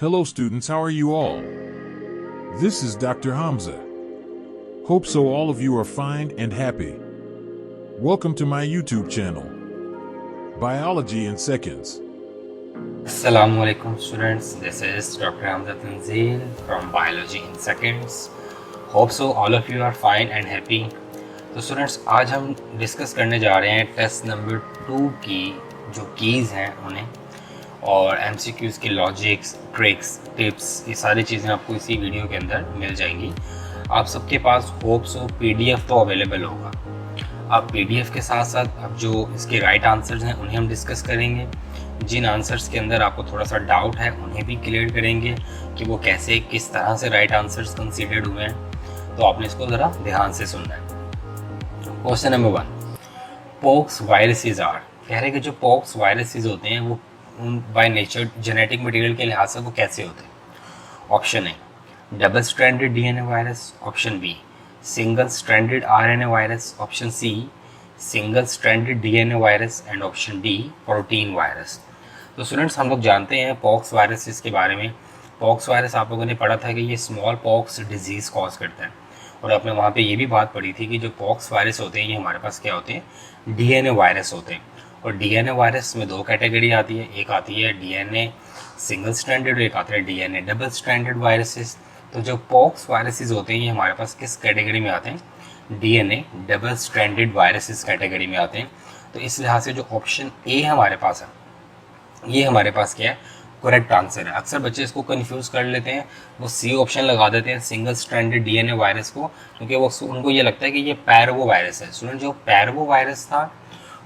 Hello students, how are you all? This is Dr. Hamza. Hope so all of you are fine and happy. Welcome to my YouTube channel, Biology in Seconds. Assalamu alaikum students, this is Dr. Hamza Tanzeel from Biology in Seconds. Hope so all of you are fine and happy. तो students आज हम discuss करने जा रहे हैं test number 2 की जो keys हैं उन्हें, और MCQs की लॉजिक्स, ट्रिक्स, टिप्स, ये सारी चीज़ें आपको इसी वीडियो के अंदर मिल जाएंगी। आप सबके पास होप सो PDF तो अवेलेबल होगा। अब PDF के साथ साथ अब जो इसके राइट आंसर्स हैं उन्हें हम डिस्कस करेंगे। जिन आंसर्स के अंदर आपको थोड़ा सा डाउट है उन्हें भी क्लियर करेंगे कि वो कैसे किस तरह से राइट आंसर्स कंसीडर्ड हुए हैं। तो आपने इसको ज़रा ध्यान से सुनना है। Question number 1, pox viruses are, कह रहे हैं कि जो पॉक्स वायरसेस होते हैं वो बाय नेचर जेनेटिक मटेरियल के लिहाज से वो कैसे होते हैं। Option A double stranded DNA virus, option B single stranded RNA virus, option C single stranded DNA virus and option D protein virus. तो स्टूडेंट्स हम लोग जानते हैं पॉक्स वायरसेस के बारे में। पॉक्स वायरस आप लोगों ने पढ़ा था कि ये स्मॉल पॉक्स डिजीज़ कॉज करता है, और आपने वहाँ पे ये भी बात पढ़ी थी कि जो पॉक्स वायरस होते हैं ये हमारे पास क्या होते हैं, DNA वायरस होते हैं। और DNA वायरस में दो कैटेगरी आती है, एक आती है DNA सिंगल स्ट्रैंडेड और एक आता है DNA डबल स्ट्रैंडेड वायरसेस। तो जो पॉक्स वायरसेस होते हैं ये हमारे पास किस कैटेगरी में आते हैं, DNA double stranded viruses category में आते हैं। तो इस लिहाज से जो ऑप्शन ए हमारे पास है ये हमारे पास क्या है, करेक्ट आंसर है। अक्सर बच्चे इसको कंफ्यूज कर लेते हैं, वो सी ऑप्शन लगा देते हैं सिंगल स्ट्रैंडेड DNA वायरस को, क्योंकि वो उनको ये लगता है कि ये पैरवो वायरस है। स्टूडेंट जो पैरवो वायरस था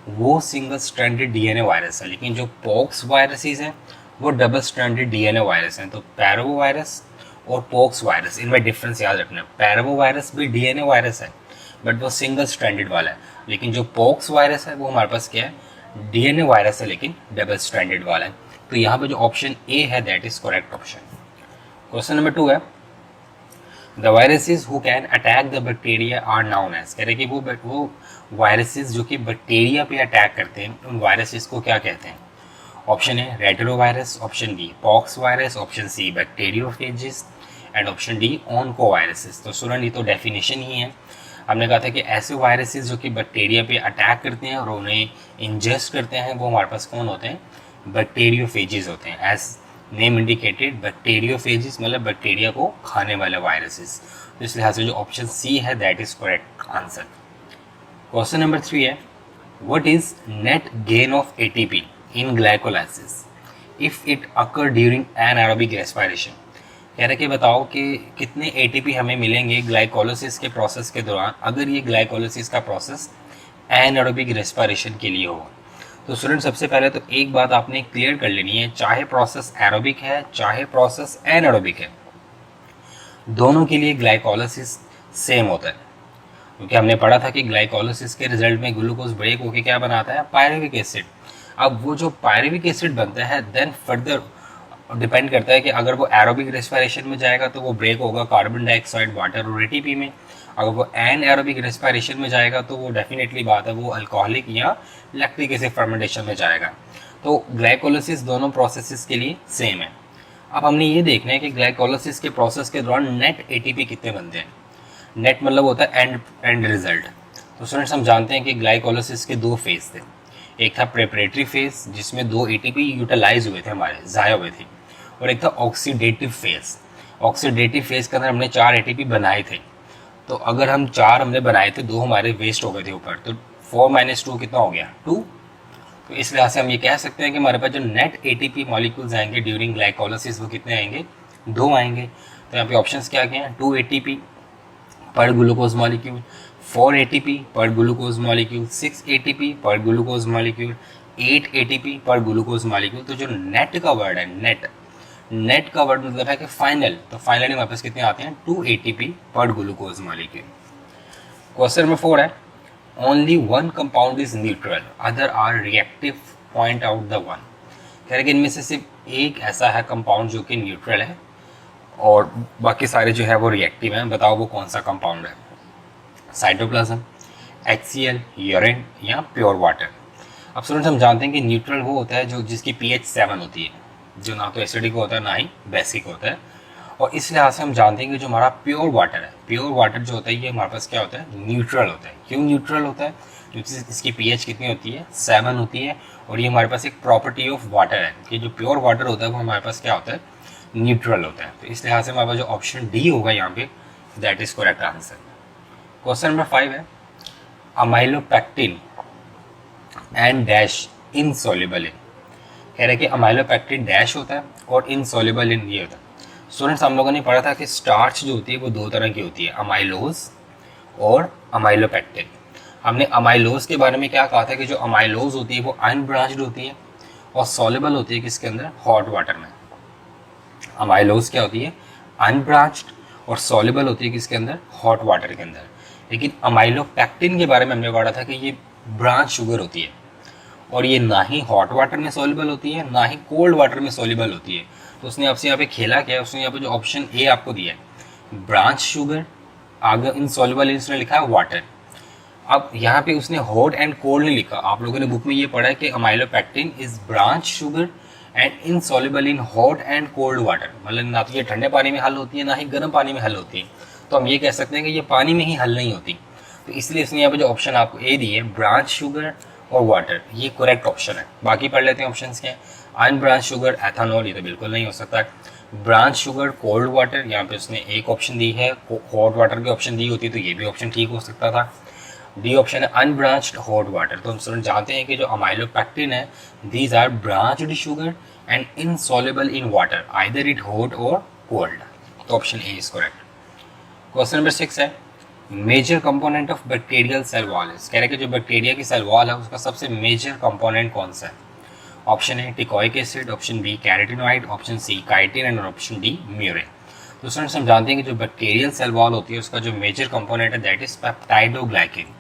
वो सिंगल स्ट्रैंडेड DNA वायरस है, लेकिन जो पॉक्स वायरसेस हैं वो डबल स्ट्रैंडेड DNA वायरस हैं। तो पैरवो वायरस और पॉक्स वायरस इनमें डिफरेंस याद रखना है। पैरवो वायरस भी DNA वायरस है बट वो सिंगल स्ट्रैंडेड वाला है, लेकिन जो पॉक्स वायरस है वो हमारे पास क्या है, DNA वायरस है लेकिन डबल स्ट्रैंडेड वाला है। तो यहाँ पे जो ऑप्शन ए है that is correct option. Question number 2 है, the viruses who can attack the bacteria are known as, कह रहे कि वो वायरसेस जो कि बैक्टीरिया पे अटैक करते हैं उन वायरसेस को क्या कहते हैं। Option A retinovirus, option B pox virus, option C bacteriophages and option D oncoviruses. तो स्टूडेंट ये तो डेफिनेशन ही है। हमने कहा था कि ऐसे वायरसेस जो कि बैक्टीरिया पे अटैक करते हैं और उन्हें इंजेस्ट करते हैं वो हमारे पास कौन होते हैं, बैक्टीरियोफेजिस होते हैं। एज नेम इंडिकेटेड बैक्टीरियोफेजिस मतलब बैक्टीरिया को खाने वाले वायरसेस। तो इस लिहाज से जो ऑप्शन सी है that is correct answer. Question number 3 है, what is net gain of ATP in glycolysis if it occur during anaerobic respiration. कह रहे कि बताओ कि कितने ATP हमें मिलेंगे ग्लाइकोलाइसिस के प्रोसेस के दौरान अगर ये ग्लाइकोलाइसिस का प्रोसेस एनारोबिक रेस्पिरेशन के लिए हो। तो स्टूडेंट सबसे पहले तो एक बात आपने क्लियर कर लेनी है, चाहे प्रोसेस एरोबिक है चाहे प्रोसेस एनारोबिक है, दोनों के लिए ग्लाइकोलाइसिस सेम होता है। क्योंकि हमने पढ़ा था कि ग्लाइकोलाइसिस के रिजल्ट में ग्लूकोज ब्रेक होकर क्या बनाता है, पायरुविक एसिड। अब वो जो पायरुविक एसिड बनता है देन फर्दर डिपेंड करता है कि अगर वो एरोबिक रेस्पिरेशन में जाएगा तो वो ब्रेक होगा कार्बन डाइऑक्साइड, वाटर और ATP में। अगर वो एनएरोबिक रेस्पिरेशन में जाएगा तो वो डेफिनेटली बात है वो अल्कोहलिक या लैक्टिक एसिड फर्मेंटेशन में जाएगा। तो ग्लाइकोलाइसिस दोनों प्रोसेसेस के लिए सेम है। अब हमने ये देखना है कि ग्लाइकोलाइसिस के प्रोसेस के दौरान नेट ATP कितने बनते हैं। नेट मतलब होता है एंड रिजल्ट। तो स्टूडेंट्स हम जानते हैं कि ग्लाइकोलाइसिस के 2 फेज थे, एक था प्रेपरेटरी फेज जिसमें 2 ATP यूटिलाइज हुए थे, हमारे ज़ाया हुए थे, और एक था ऑक्सीडेटिव फेज। ऑक्सीडेटिव फेज के अंदर हमने 4 ATP बनाए थे। तो अगर हम 4 हमने बनाए थे, 2 हमारे वेस्ट हो गए थे ऊपर, तो 4 - 2 कितना हो गया, 2। तो इस लिहाज से हम ये कह सकते हैं कि हमारे पास जो नेट ATP मॉलिक्यूल्स आएंगे ड्यूरिंग ग्लाइकोलाइसिस वो कितने आएंगे, 2 आएंगे। तो यहाँ पे ऑप्शंस क्या क्या हैं, 2 ATP पर ग्लूकोज मॉलिक्यूल, 4 ATP पर ग्लूकोज मॉलिक्यूल, 6 ATP पर ग्लूकोज मॉलिक्यूल, 8 ATP पर ग्लूकोज मॉलिक्यूल। तो जो नेट का वर्ड है, नेट का वर्ड मतलब है कि फाइनल, तो फाइनली हमारे पास कितने आते हैं, 2 ATP पर ग्लूकोज मॉलिक्यूल। क्वेश्चन नंबर 4 है, only one compound is neutral other are reactive, point out the one. कह रहे कि इनमें से सिर्फ एक ऐसा है कंपाउंड जो कि न्यूट्रल है और बाकी सारे जो है वो रिएक्टिव हैं, बताओ वो कौन सा कंपाउंड है। साइटोप्लाज्म, HCl, यूरिन या प्योर वाटर। अब स्टूडेंट्स हम जानते हैं कि न्यूट्रल वो होता है जो जिसकी pH 7 होती है। जो ना तो एसिडिक होता है ना ही बेसिक होता है। और इस लिहाज से हम जानते हैं कि जो हमारा प्योर वाटर है, प्योर वाटर जो होता है ये हमारे पास क्या होता है, न्यूट्रल होता है। क्यों न्यूट्रल होता है? क्योंकि इसकी पीएच कितनी होती है, 7 होती है। और ये हमारे पास एक प्रॉपर्टी ऑफ वाटर है कि जो प्योर वाटर होता है वो हमारे पास क्या होता है, न्यूट्रल होता है। तो इस लिहाज से हमारे पास जो ऑप्शन डी होगा यहाँ पे, that is correct answer. Question number 5 है, amylopectin and dash insoluble in. कह रहे हैं कि अमाइलोपेक्टिन डैश होता है और इनसॉल्युबल इन ये होता है। स्टूडेंट्स, हम लोगों ने पढ़ा था कि स्टार्च जो होती है वो 2 तरह की होती है, अमाइलोज और अमाइलोपेक्टिन। हमने अमाइलोज के बारे में क्या कहा था कि जो अमाइलोज होती है वो अनब्रांच्ड होती है और सॉल्युबल होती है किसके अंदर, हॉट वाटर में। अमाइलोज क्या होती है, अनब्रांच्ड, और सॉल्युबल होती है किसके अंदर, हॉट वाटर के अंदर। लेकिन अमाइलोपेक्टिन के बारे में हमने पढ़ा था कि ये ब्रांच शुगर होती है और ये ना ही हॉट वाटर में सॉल्युबल होती है ना ही कोल्ड वाटर में सॉल्युबल होती है। तो उसने आपसे यहाँ पे खेला क्या है, उसने यहाँ पे जो ऑप्शन ए आपको दिया है ब्रांच शुगर, आगे इनसॉल्युबल इसने लिखा है वाटर। अब यहाँ पे उसने हॉट एंड कोल्ड नहीं लिखा। आप लोगों ने बुक में ये पढ़ा है कि amylopectin is branch sugar and insoluble in hot and cold water, मतलब ना तो ये ठंडे पानी में हल होती है ना ही गर्म पानी में हल होती है। तो हम ये कह सकते हैं कि ये पानी में ही हल नहीं होती। तो इसलिए इसने यहाँ पे जो ऑप्शन आपको ए दी है ब्रांच शुगर और वाटर, ये करेक्ट ऑप्शन है। बाकी पढ़ लेते हैं ऑप्शन क्या है। अनब्रांच शुगर एथानॉल, ये तो बिल्कुल नहीं हो सकता। ब्रांच शुगर कोल्ड वाटर, यहाँ पे उसने एक ऑप्शन दी है, हॉट वाटर की ऑप्शन दी होती तो ये भी ऑप्शन ठीक हो सकता था। डी ऑप्शन है अनब्रांच्ड हॉट वाटर। तो हम स्टूडेंट जानते हैं कि जो अमाइलोपेक्टिन है these are branched sugar and insoluble in water, either it hot और कोल्ड। तो option A is correct. Question number 6 है, major component of bacterial cell wall is. कह रहे हैं कि जो बैक्टीरिया की सेल वॉल है उसका सबसे मेजर कंपोनेंट कौन सा है। Option A teichoic acid, option B carotenoid, option C chitin and option D murein. तो स्टूडेंट्स, हम जानते हैं कि जो बैक्टीरियल सेल वॉल होती है उसका जो मेजर कंपोनेंट है दैट इज पेप्टाइडोग्लाइकिन।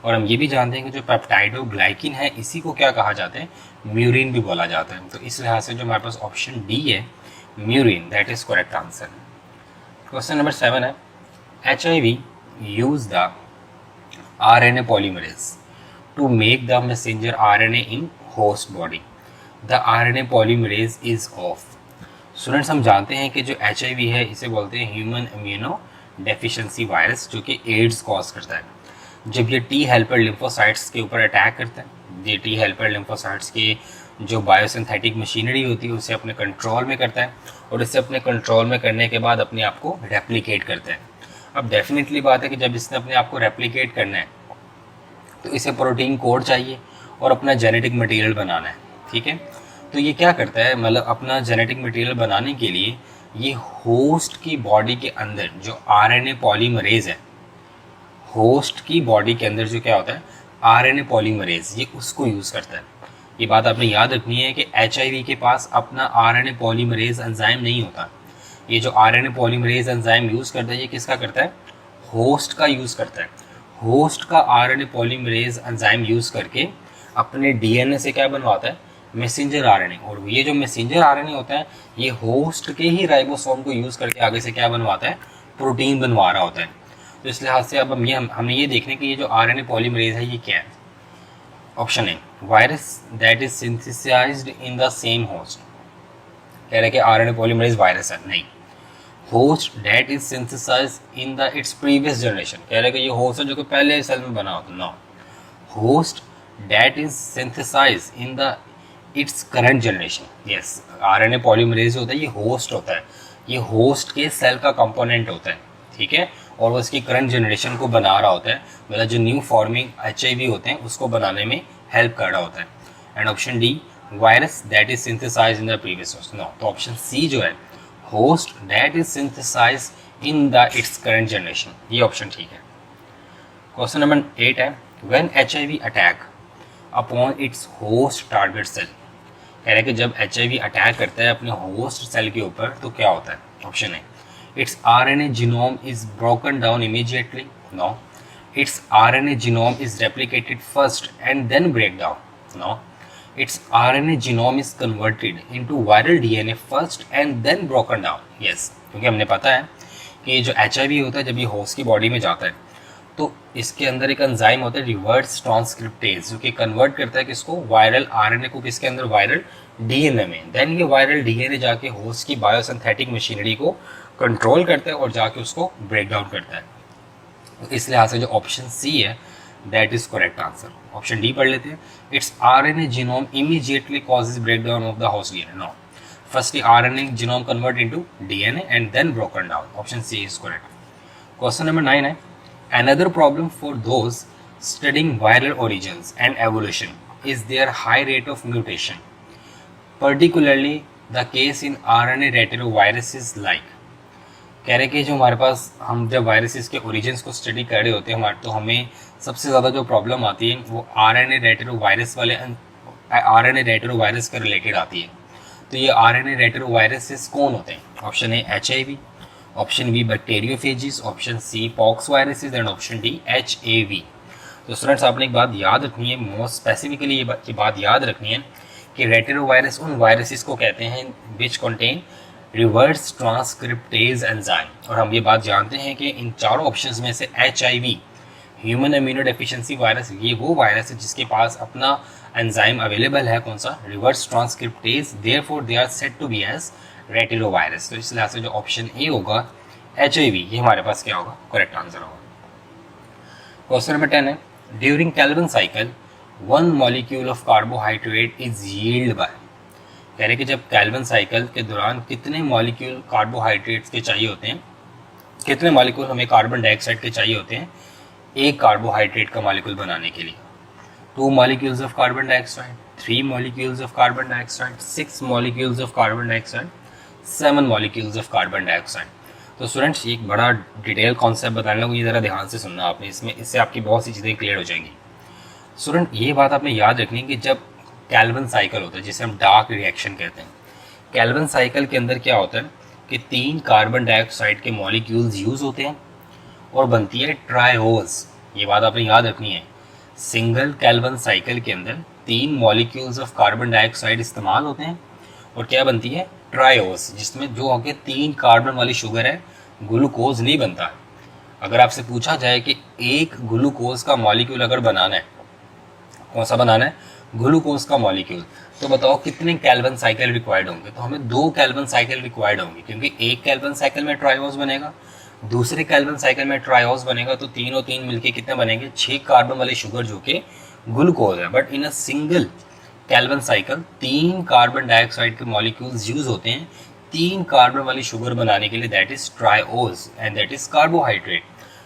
और हम ये भी जानते हैं कि जो पेप्टाइडोग्लाइकिन है इसी को क्या कहा जाता है, म्यूरिन भी बोला जाता है। तो इस लिहाज से जो हमारे पास ऑप्शन डी है murein, that is correct answer. Question number 7 है, HIV use the RNA polymerase to make the messenger RNA in host body. The RNA polymerase is off. Students, हम जानते हैं कि जो HIV है इसे बोलते हैं ह्यूमन इम्यूनो डेफिशिएंसी वायरस, जो कि एड्स कॉज करता है। जब ये टी हेल्पर लिम्फोसाइट्स के ऊपर अटैक करता है, ये टी हेल्पर लिम्फोसाइट्स की जो बायोसिंथेटिक मशीनरी होती है उसे अपने कंट्रोल में करता है और इसे अपने कंट्रोल में करने के बाद अपने आप को रेप्लिकेट करता है। अब डेफिनेटली बात है कि जब इसने अपने आप को रेप्लिकेट करना है तो इसे प्रोटीन कोड चाहिए और अपना जेनेटिक मटेरियल बनाना है, ठीक है। तो ये क्या करता है, मतलब अपना जेनेटिक मटेरियल बनाने के लिए ये होस्ट की बॉडी के अंदर जो RNA पॉलीमरेज है, होस्ट की बॉडी के अंदर जो क्या होता है RNA पॉलीमरेज, ये उसको यूज़ करता है। ये बात आपने याद रखनी है कि HIV के पास अपना RNA पॉलीमरेज एंजाइम नहीं होता। ये जो RNA पॉलीमरेज एंजाइम यूज़ करता है ये किसका करता है, होस्ट का यूज़ करता है। होस्ट का RNA पॉलीमरेज एंजाइम यूज़ करके अपने DNA से क्या बनवाता है, मैसेंजर RNA। और ये जो मैसेंजर RNA होता है ये होस्ट के ही राइबोसोम को यूज़ करके आगे से क्या बनवाता है, प्रोटीन बनवा रहा होता है। तो इस लिहाज से अब हमने ये देखने कि ये जो RNA पॉलीमरेज है ये क्या है। Option A virus that is synthesized in the same host. कह रहे हैं कि RNA पॉलीमरेज वायरस है, नहीं। Host that is synthesized in the its previous generation. कह रहे हैं कि ये होस्ट है जो कि पहले सेल में बना होता है, no. Host that is synthesized in the its current generation, yes. RNA polymerase होता है ये होस्ट होता है, ये होस्ट के सेल का कंपोनेंट होता है, ठीक है। और वो इसकी करंट जनरेशन को बना रहा होता है, मतलब जो न्यू फॉर्मिंग HIV होते हैं उसको बनाने में हेल्प कर रहा होता है। And option D virus that is synthesized in the previous host, no. तो ऑप्शन सी जो है host that is synthesized in the its current generation, ये ऑप्शन ठीक है। क्वेश्चन नंबर 8 है, when HIV attack upon its host target cell. कह रहे हैं कि जब HIV अटैक करता है अपने होस्ट सेल के ऊपर तो क्या होता है। ऑप्शन है its RNA genome is broken down immediately, no. Its RNA genome is replicated first and then break down, no. Its RNA genome is converted into viral DNA first and then broken down, yes. क्योंकि हमने पता है कि जो HIV होता है जब ये होस्ट की बॉडी में जाता है तो इसके अंदर एक एंजाइम होता है रिवर्स ट्रांसक्रिप्टेज, जो कि कन्वर्ट करता है किसको, वायरल RNA को किसके अंदर, वायरल डीएनए में, देन ये वायरल डीएनए जाके होस्ट की बायोसिंथेटिक मशीनरी को कंट्रोल करता है और जाके उसको ब्रेक डाउन करता है। तो इस लिहाज से जो ऑप्शन सी है that is correct answer. Option D पढ़ लेते हैं। Its RNA genome immediately causes breakdown of the host DNA. No, firstly RNA genome convert into DNA and then broken down. Option C is correct. Question number 9 है, another problem for those studying viral origins and evolution is their high rate of mutation, particularly the case in RNA retroviruses like। कह रहे कि जो हमारे पास हम जब viruses के origins को स्टडी कर रहे होते हैं हमारे, तो हमें सबसे ज़्यादा जो प्रॉब्लम आती है वो आरएनए रेट्रोवायरस वाले आरएनए रेट्रोवायरस के रिलेटेड आती है। तो ये आरएनए रेट्रोवायरसेस कौन होते हैं? Option A HIV, option B bacteriophages, option C pox viruses and option D HAV. तो स्टूडेंट्स आपने एक बात याद रखनी है, मोस्ट स्पेसिफिकली ये बात याद रखनी है कि रेट्रोवायरस उन वायरसेस को कहते हैं which contain reverse transcriptase enzyme. और हम ये बात जानते हैं कि इन चारों ऑप्शंस में से HIV human immuno deficiency virus, ये वो वायरस है जिसके पास अपना एंजाइम अवेलेबल है, कौन सा? Reverse transcriptase. Therefore they are said to be as retinovirus. तो इस लिहाज से जो ऑप्शन ए होगा एचआईवी, ये हमारे पास क्या होगा? करेक्ट आंसर होगा। क्वेश्चन नंबर 10 है, during Calvin cycle one molecule of carbohydrate is yield by. कह रहे कि जब कैल्विन साइकिल के दौरान कितने मॉलिक्यूल कार्बोहाइड्रेट्स के चाहिए होते हैं, कितने मॉलिक्यूल हमें कार्बन डाइऑक्साइड के चाहिए होते हैं एक कार्बोहाइड्रेट का मॉलिक्यूल बनाने के लिए? 2 molecules of carbon dioxide, 3 molecules of carbon dioxide, 6 molecules of carbon dioxide, 7 molecules of carbon dioxide। तो स्टूडेंट्स एक बड़ा डिटेल कॉन्सेप्ट बताने लगूँ, ये ज़रा ध्यान से सुनना आपने, इससे आपकी बहुत सी चीज़ें क्लियर हो जाएंगी। स्टूडेंट ये बात आपने याद रखनी है कि जब कैल्विन साइकिल होता है, जिसे हम डार्क रिएक्शन कहते हैं, कैल्विन साइकिल के अंदर क्या होता है कि 3 कार्बन डाइऑक्साइड के मॉलिक्यूल्स यूज़ होते हैं और बनती है ट्रायोज। ये बात आपने याद रखनी है, सिंगल कैल्विन साइकिल के अंदर 3 मॉलिक्यूल्स ऑफ कार्बन डाइऑक्साइड इस्तेमाल होते हैं और क्या बनती है? ट्रायोस, जिसमें जो आगे 3 कार्बन वाली शुगर है, ग्लूकोज नहीं बनता। अगर आपसे पूछा जाए कि एक ग्लूकोज का मॉलिक्यूल अगर बनाना है, कौन सा बनाना है? ग्लूकोज का मॉलिक्यूल, तो बताओ कितने कैल्विन साइकिल रिक्वायर्ड होंगे? तो हमें 2 कैल्विन साइकिल रिक्वायर्ड होंगे, क्योंकि एक कैल्विन साइकिल में ट्रायोस बनेगा, दूसरे कैल्विन साइकिल में ट्रायोस बनेगा, तो 3 और 3 मिलके कितने बनेंगे? 6 कार्बन वाली शुगर जो कि ग्लूकोज है। But in a single Calvin cycle 3 carbon dioxide के मॉलिक्यूल्स यूज होते हैं 3 कार्बन वाली शुगर बनाने के लिए, that is triose and that is carbohydrate.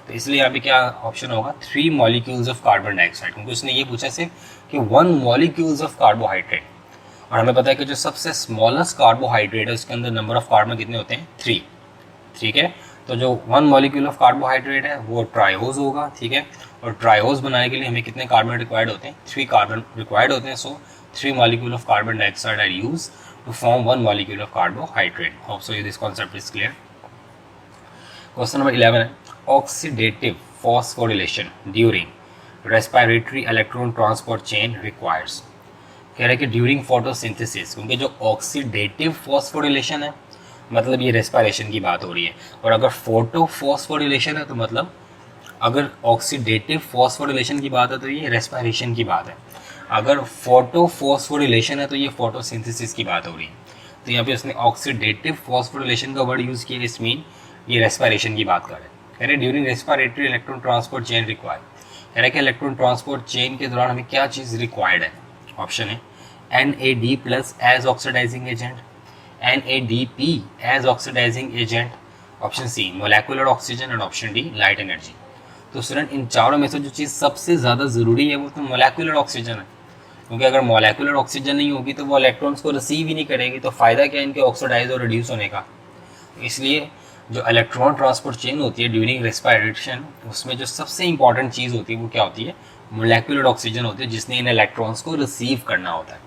तो इसलिए यहाँ पे क्या ऑप्शन होगा? 3 मॉलिक्यूल्स ऑफ कार्बन डाइऑक्साइड, क्योंकि उसने ये पूछा सिर्फ कि 1 मॉलिक्यूल्स ऑफ कार्बोहाइड्रेट। और हमें पता है कि जो सबसे स्मॉलेस्ट कार्बोहाइड्रेट है उसके अंदर नंबर ऑफ कार्बन कितने होते हैं? 3। ठीक है, तो जो 1 मॉलिक्यूल ऑफ कार्बोहाइड्रेट है वो ट्रायोज होगा। ठीक है, और ट्रायोज बनाने के लिए हमें कितने कार्बन रिक्वायर्ड होते हैं? 3 कार्बन रिक्वायर्ड होते हैं। So 3 molecule of carbon dioxide are use to form 1 molecule of carbohydrate. Hope so this concept is clear. Question number 11 है, oxidative phosphorylation during respiratory electron transport chain requires. कह रहे हैं कि during photosynthesis, क्योंकि जो oxidative phosphorylation है मतलब ये रेस्पिरेशन की बात हो रही है, और अगर फोटो फॉस्फोरिलेशन है तो मतलब अगर ऑक्सीडेटिव फॉस्फोरिलेशन की बात है तो ये रेस्पिरेशन की बात है, अगर फोटो फॉस्फोरिलेशन है तो ये फोटोसिंथेसिस की बात हो रही है। तो यहाँ पे उसने ऑक्सीडेटिव फॉस्फोरिलेशन का वर्ड यूज़ किया, इस मीन ये रेस्पिरेशन की बात कर रहे हैं। कह रहे during respiratory electron transport chain required. कह रहे कि इलेक्ट्रॉन ट्रांसपोर्ट चेन के दौरान हमें क्या चीज़ रिक्वायर्ड है? ऑप्शन है NAD+ as oxidizing agent, NADP as oxidizing agent, option C molecular oxygen and option D light energy. तो स्टूडेंट इन चारों में से जो चीज़ सबसे ज़्यादा ज़रूरी है वो तो मोलेकुलर ऑक्सीजन है, क्योंकि अगर मोलेकुलर ऑक्सीजन नहीं होगी तो वो इलेक्ट्रॉन्स को रिसीव ही नहीं करेगी, तो फ़ायदा क्या है इनके ऑक्सीडाइज और रिड्यूस होने का। इसलिए जो इलेक्ट्रॉन ट्रांसपोर्ट चेन होती है ड्यूरिंग रेस्पिरेशन, उसमें जो सबसे इंपॉर्टेंट चीज़ होती है वो क्या होती है? मोलेकुलर ऑक्सीजन होती है, जिसने इन इलेक्ट्रॉन्स को रिसीव करना होता है।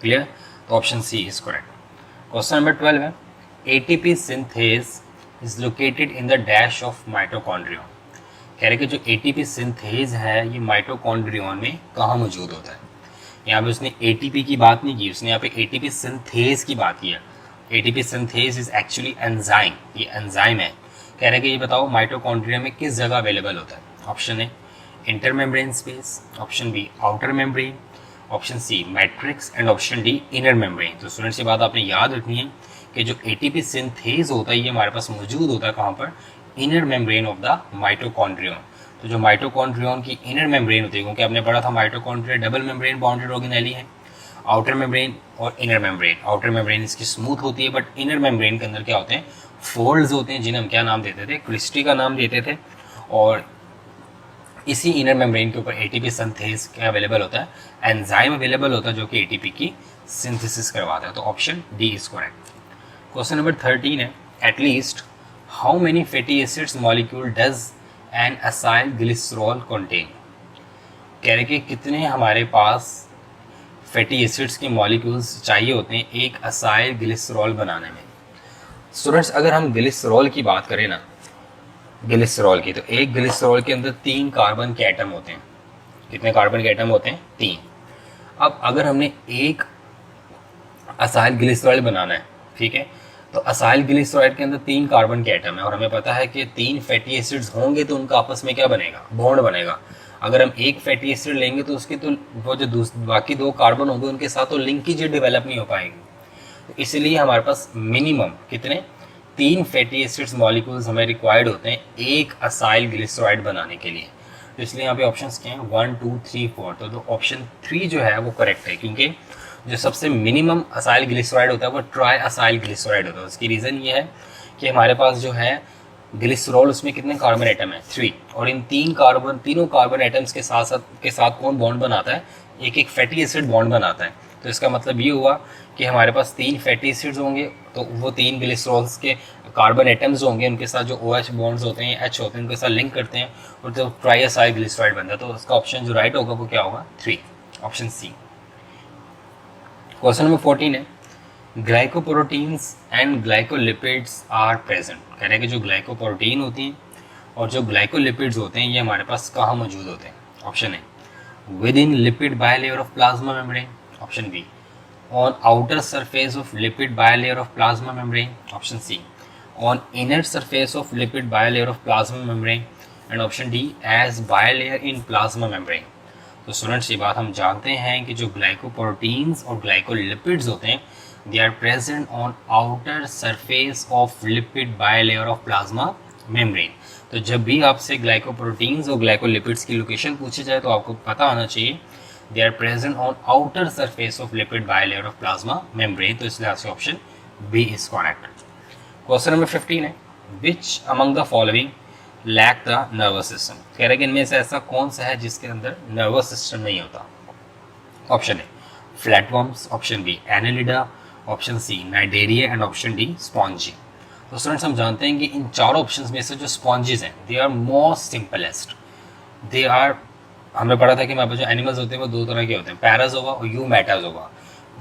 क्लियर? तो option C is correct. Question number 12 है, ATP synthase is located in the dash of mitochondrion. कह रहे कि जो ATP सिंथेज है ये माइटोकॉन्ड्रियन में कहाँ मौजूद होता है? यहाँ पे उसने ATP की बात नहीं की, उसने यहाँ पे ATP सिंथेज की बात की है। ATP synthase is actually enzyme, ये एंजाइम है। कह रहे कि ये बताओ माइटोकॉन्ड्रिया में किस जगह अवेलेबल होता है? Option A inter membrane space, option B outer membrane, option C matrix and option D inner membrane. तो स्टूडेंट्स ये बात आपने याद रखनी है कि जो एटीपी सिंथेज होता है ये हमारे पास मौजूद होता है कहाँ पर, inner membrane of the mitochondrion. तो जो माइटोकॉन्ड्रियन की इनर मेम्ब्रेन होती है, क्योंकि आपने पढ़ा था mitochondria double membrane bounded organelle है, आउटर मेम्ब्रेन और इनर मेम्ब्रेन। आउटर मेम्ब्रेन इसकी स्मूथ होती है, बट इनर मेम्ब्रेन के अंदर क्या होते हैं, फोल्ड्स होते हैं, जिन्हें हम क्या नाम देते थे, क्रिस्टी का नाम देते थे। और इसी इनर मेम्ब्रेन के ऊपर एटीपी सिंथेज क्या अवेलेबल होता है, एंजाइम अवेलेबल होता है जो कि एटीपी की सिंथेसिस करवाता है। तो option D is correct. Question number 13 है, at least how many fatty acids molecule does N acyl glycerol contain. कह रहे कि कितने हमारे पास फैटी एसिड्स के मॉलिक्यूल्स चाहिए होते हैं एक असाइल ग्लिसरॉल बनाने में। स्टूडेंट्स अगर हम ग्लिसरॉल की बात करें ना, ग्लिसरॉल की, तो एक ग्लिसरॉल के अंदर 3 कार्बन के एटम होते हैं। कितने कार्बन के एटम होते हैं, 3। अब अगर हमने एक असाइल ग्लिसरॉल बनाना है, ठीक है, तो असाइल ग्लिसरॉल के अंदर 3 कार्बन के एटम है और हमें पता है कि 3 फैटी एसिड्स होंगे तो उनका आपस में क्या बनेगा, बॉन्ड बनेगा। अगर हम एक फैटी एसिड लेंगे तो उसकी तो वो जो बाकी 2 कार्बन होंगे उनके साथ तो लिंकेज डेवलप नहीं हो पाएगी। तो इसलिए हमारे पास मिनिमम कितने, 3 फैटी एसिड्स मॉलिक्यूल्स हमें रिक्वायर्ड होते हैं एक असाइल ग्लिसरॉइड बनाने के लिए। तो इसलिए यहाँ पे ऑप्शंस क्या हैं, 1 2 3 4। तो ऑप्शन 3 जो है वो करेक्ट है, क्योंकि जो सबसे मिनिमम असाइल ग्लिसरॉइड होता है वो ट्राई असाइल ग्लिसरॉइड होता है। उसकी रीज़न ये है कि हमारे पास जो है ग्लिसरॉल, उसमें कितने कार्बन एटम है, 3, और इन तीनों कार्बन एटम्स के साथ कौन बॉन्ड बनाता है, एक फैटी एसिड बॉन्ड बनाता है। तो इसका मतलब ये हुआ कि हमारे पास 3 फैटी एसिड्स होंगे, तो वो 3 ग्लिसरॉल्स के कार्बन एटम्स होंगे, उनके साथ जो OH बॉन्ड्स होते हैं, H होते हैं, उनके साथ लिंक करते हैं और जो ट्राइअसाइल ग्लिसरॉइड बनता है। तो उसका ऑप्शन जो राइट होगा वो क्या होगा, 3, ऑप्शन सी। क्वेश्चन नंबर 14 है, glycoproteins and glycolipids are present. कह रहे हैं कि जो ग्लाइकोप्रोटीन होती हैं और जो ग्लाइकोलिपिड्स होते हैं ये हमारे पास कहाँ मौजूद होते हैं। Option A within lipid bilayer of plasma membrane, option B on outer surface of lipid bilayer of plasma membrane, option C on inner surface of lipid bilayer of plasma membrane, and option D as bilayer in plasma membrane। तो students ये बात हम जानते हैं कि जो glycoproteins और glycolipids होते हैं they are present on outer surface of lipid bilayer of plasma membrane. तो जब भी आपसे ग्लाइकोप्रोटीन्स और ग्लाइकोलिपिड्स की लोकेशन पूछी जाए तो आपको पता होना चाहिए they are present on outer surface of lipid bilayer of plasma membrane। तो इसलिए आपसे option B is correct. Question number 15 है, which among the following lack the nervous system। कह रहे कि इनमें से ऐसा कौन सा है जिसके अंदर नर्वस सिस्टम नहीं होता। Option A flatworms, option B annelida, option C cnidaria and option D spongy. तो स्टूडेंट्स हम जानते हैं कि इन चारों ऑप्शंस में से जो स्पॉन्जेस हैं they are most simplest. They are, हमने पढ़ा था कि हमारे पास जो एनिमल्स होते हैं वो 2 तरह के होते हैं, पैराजोवा और यूमेटाजोवा।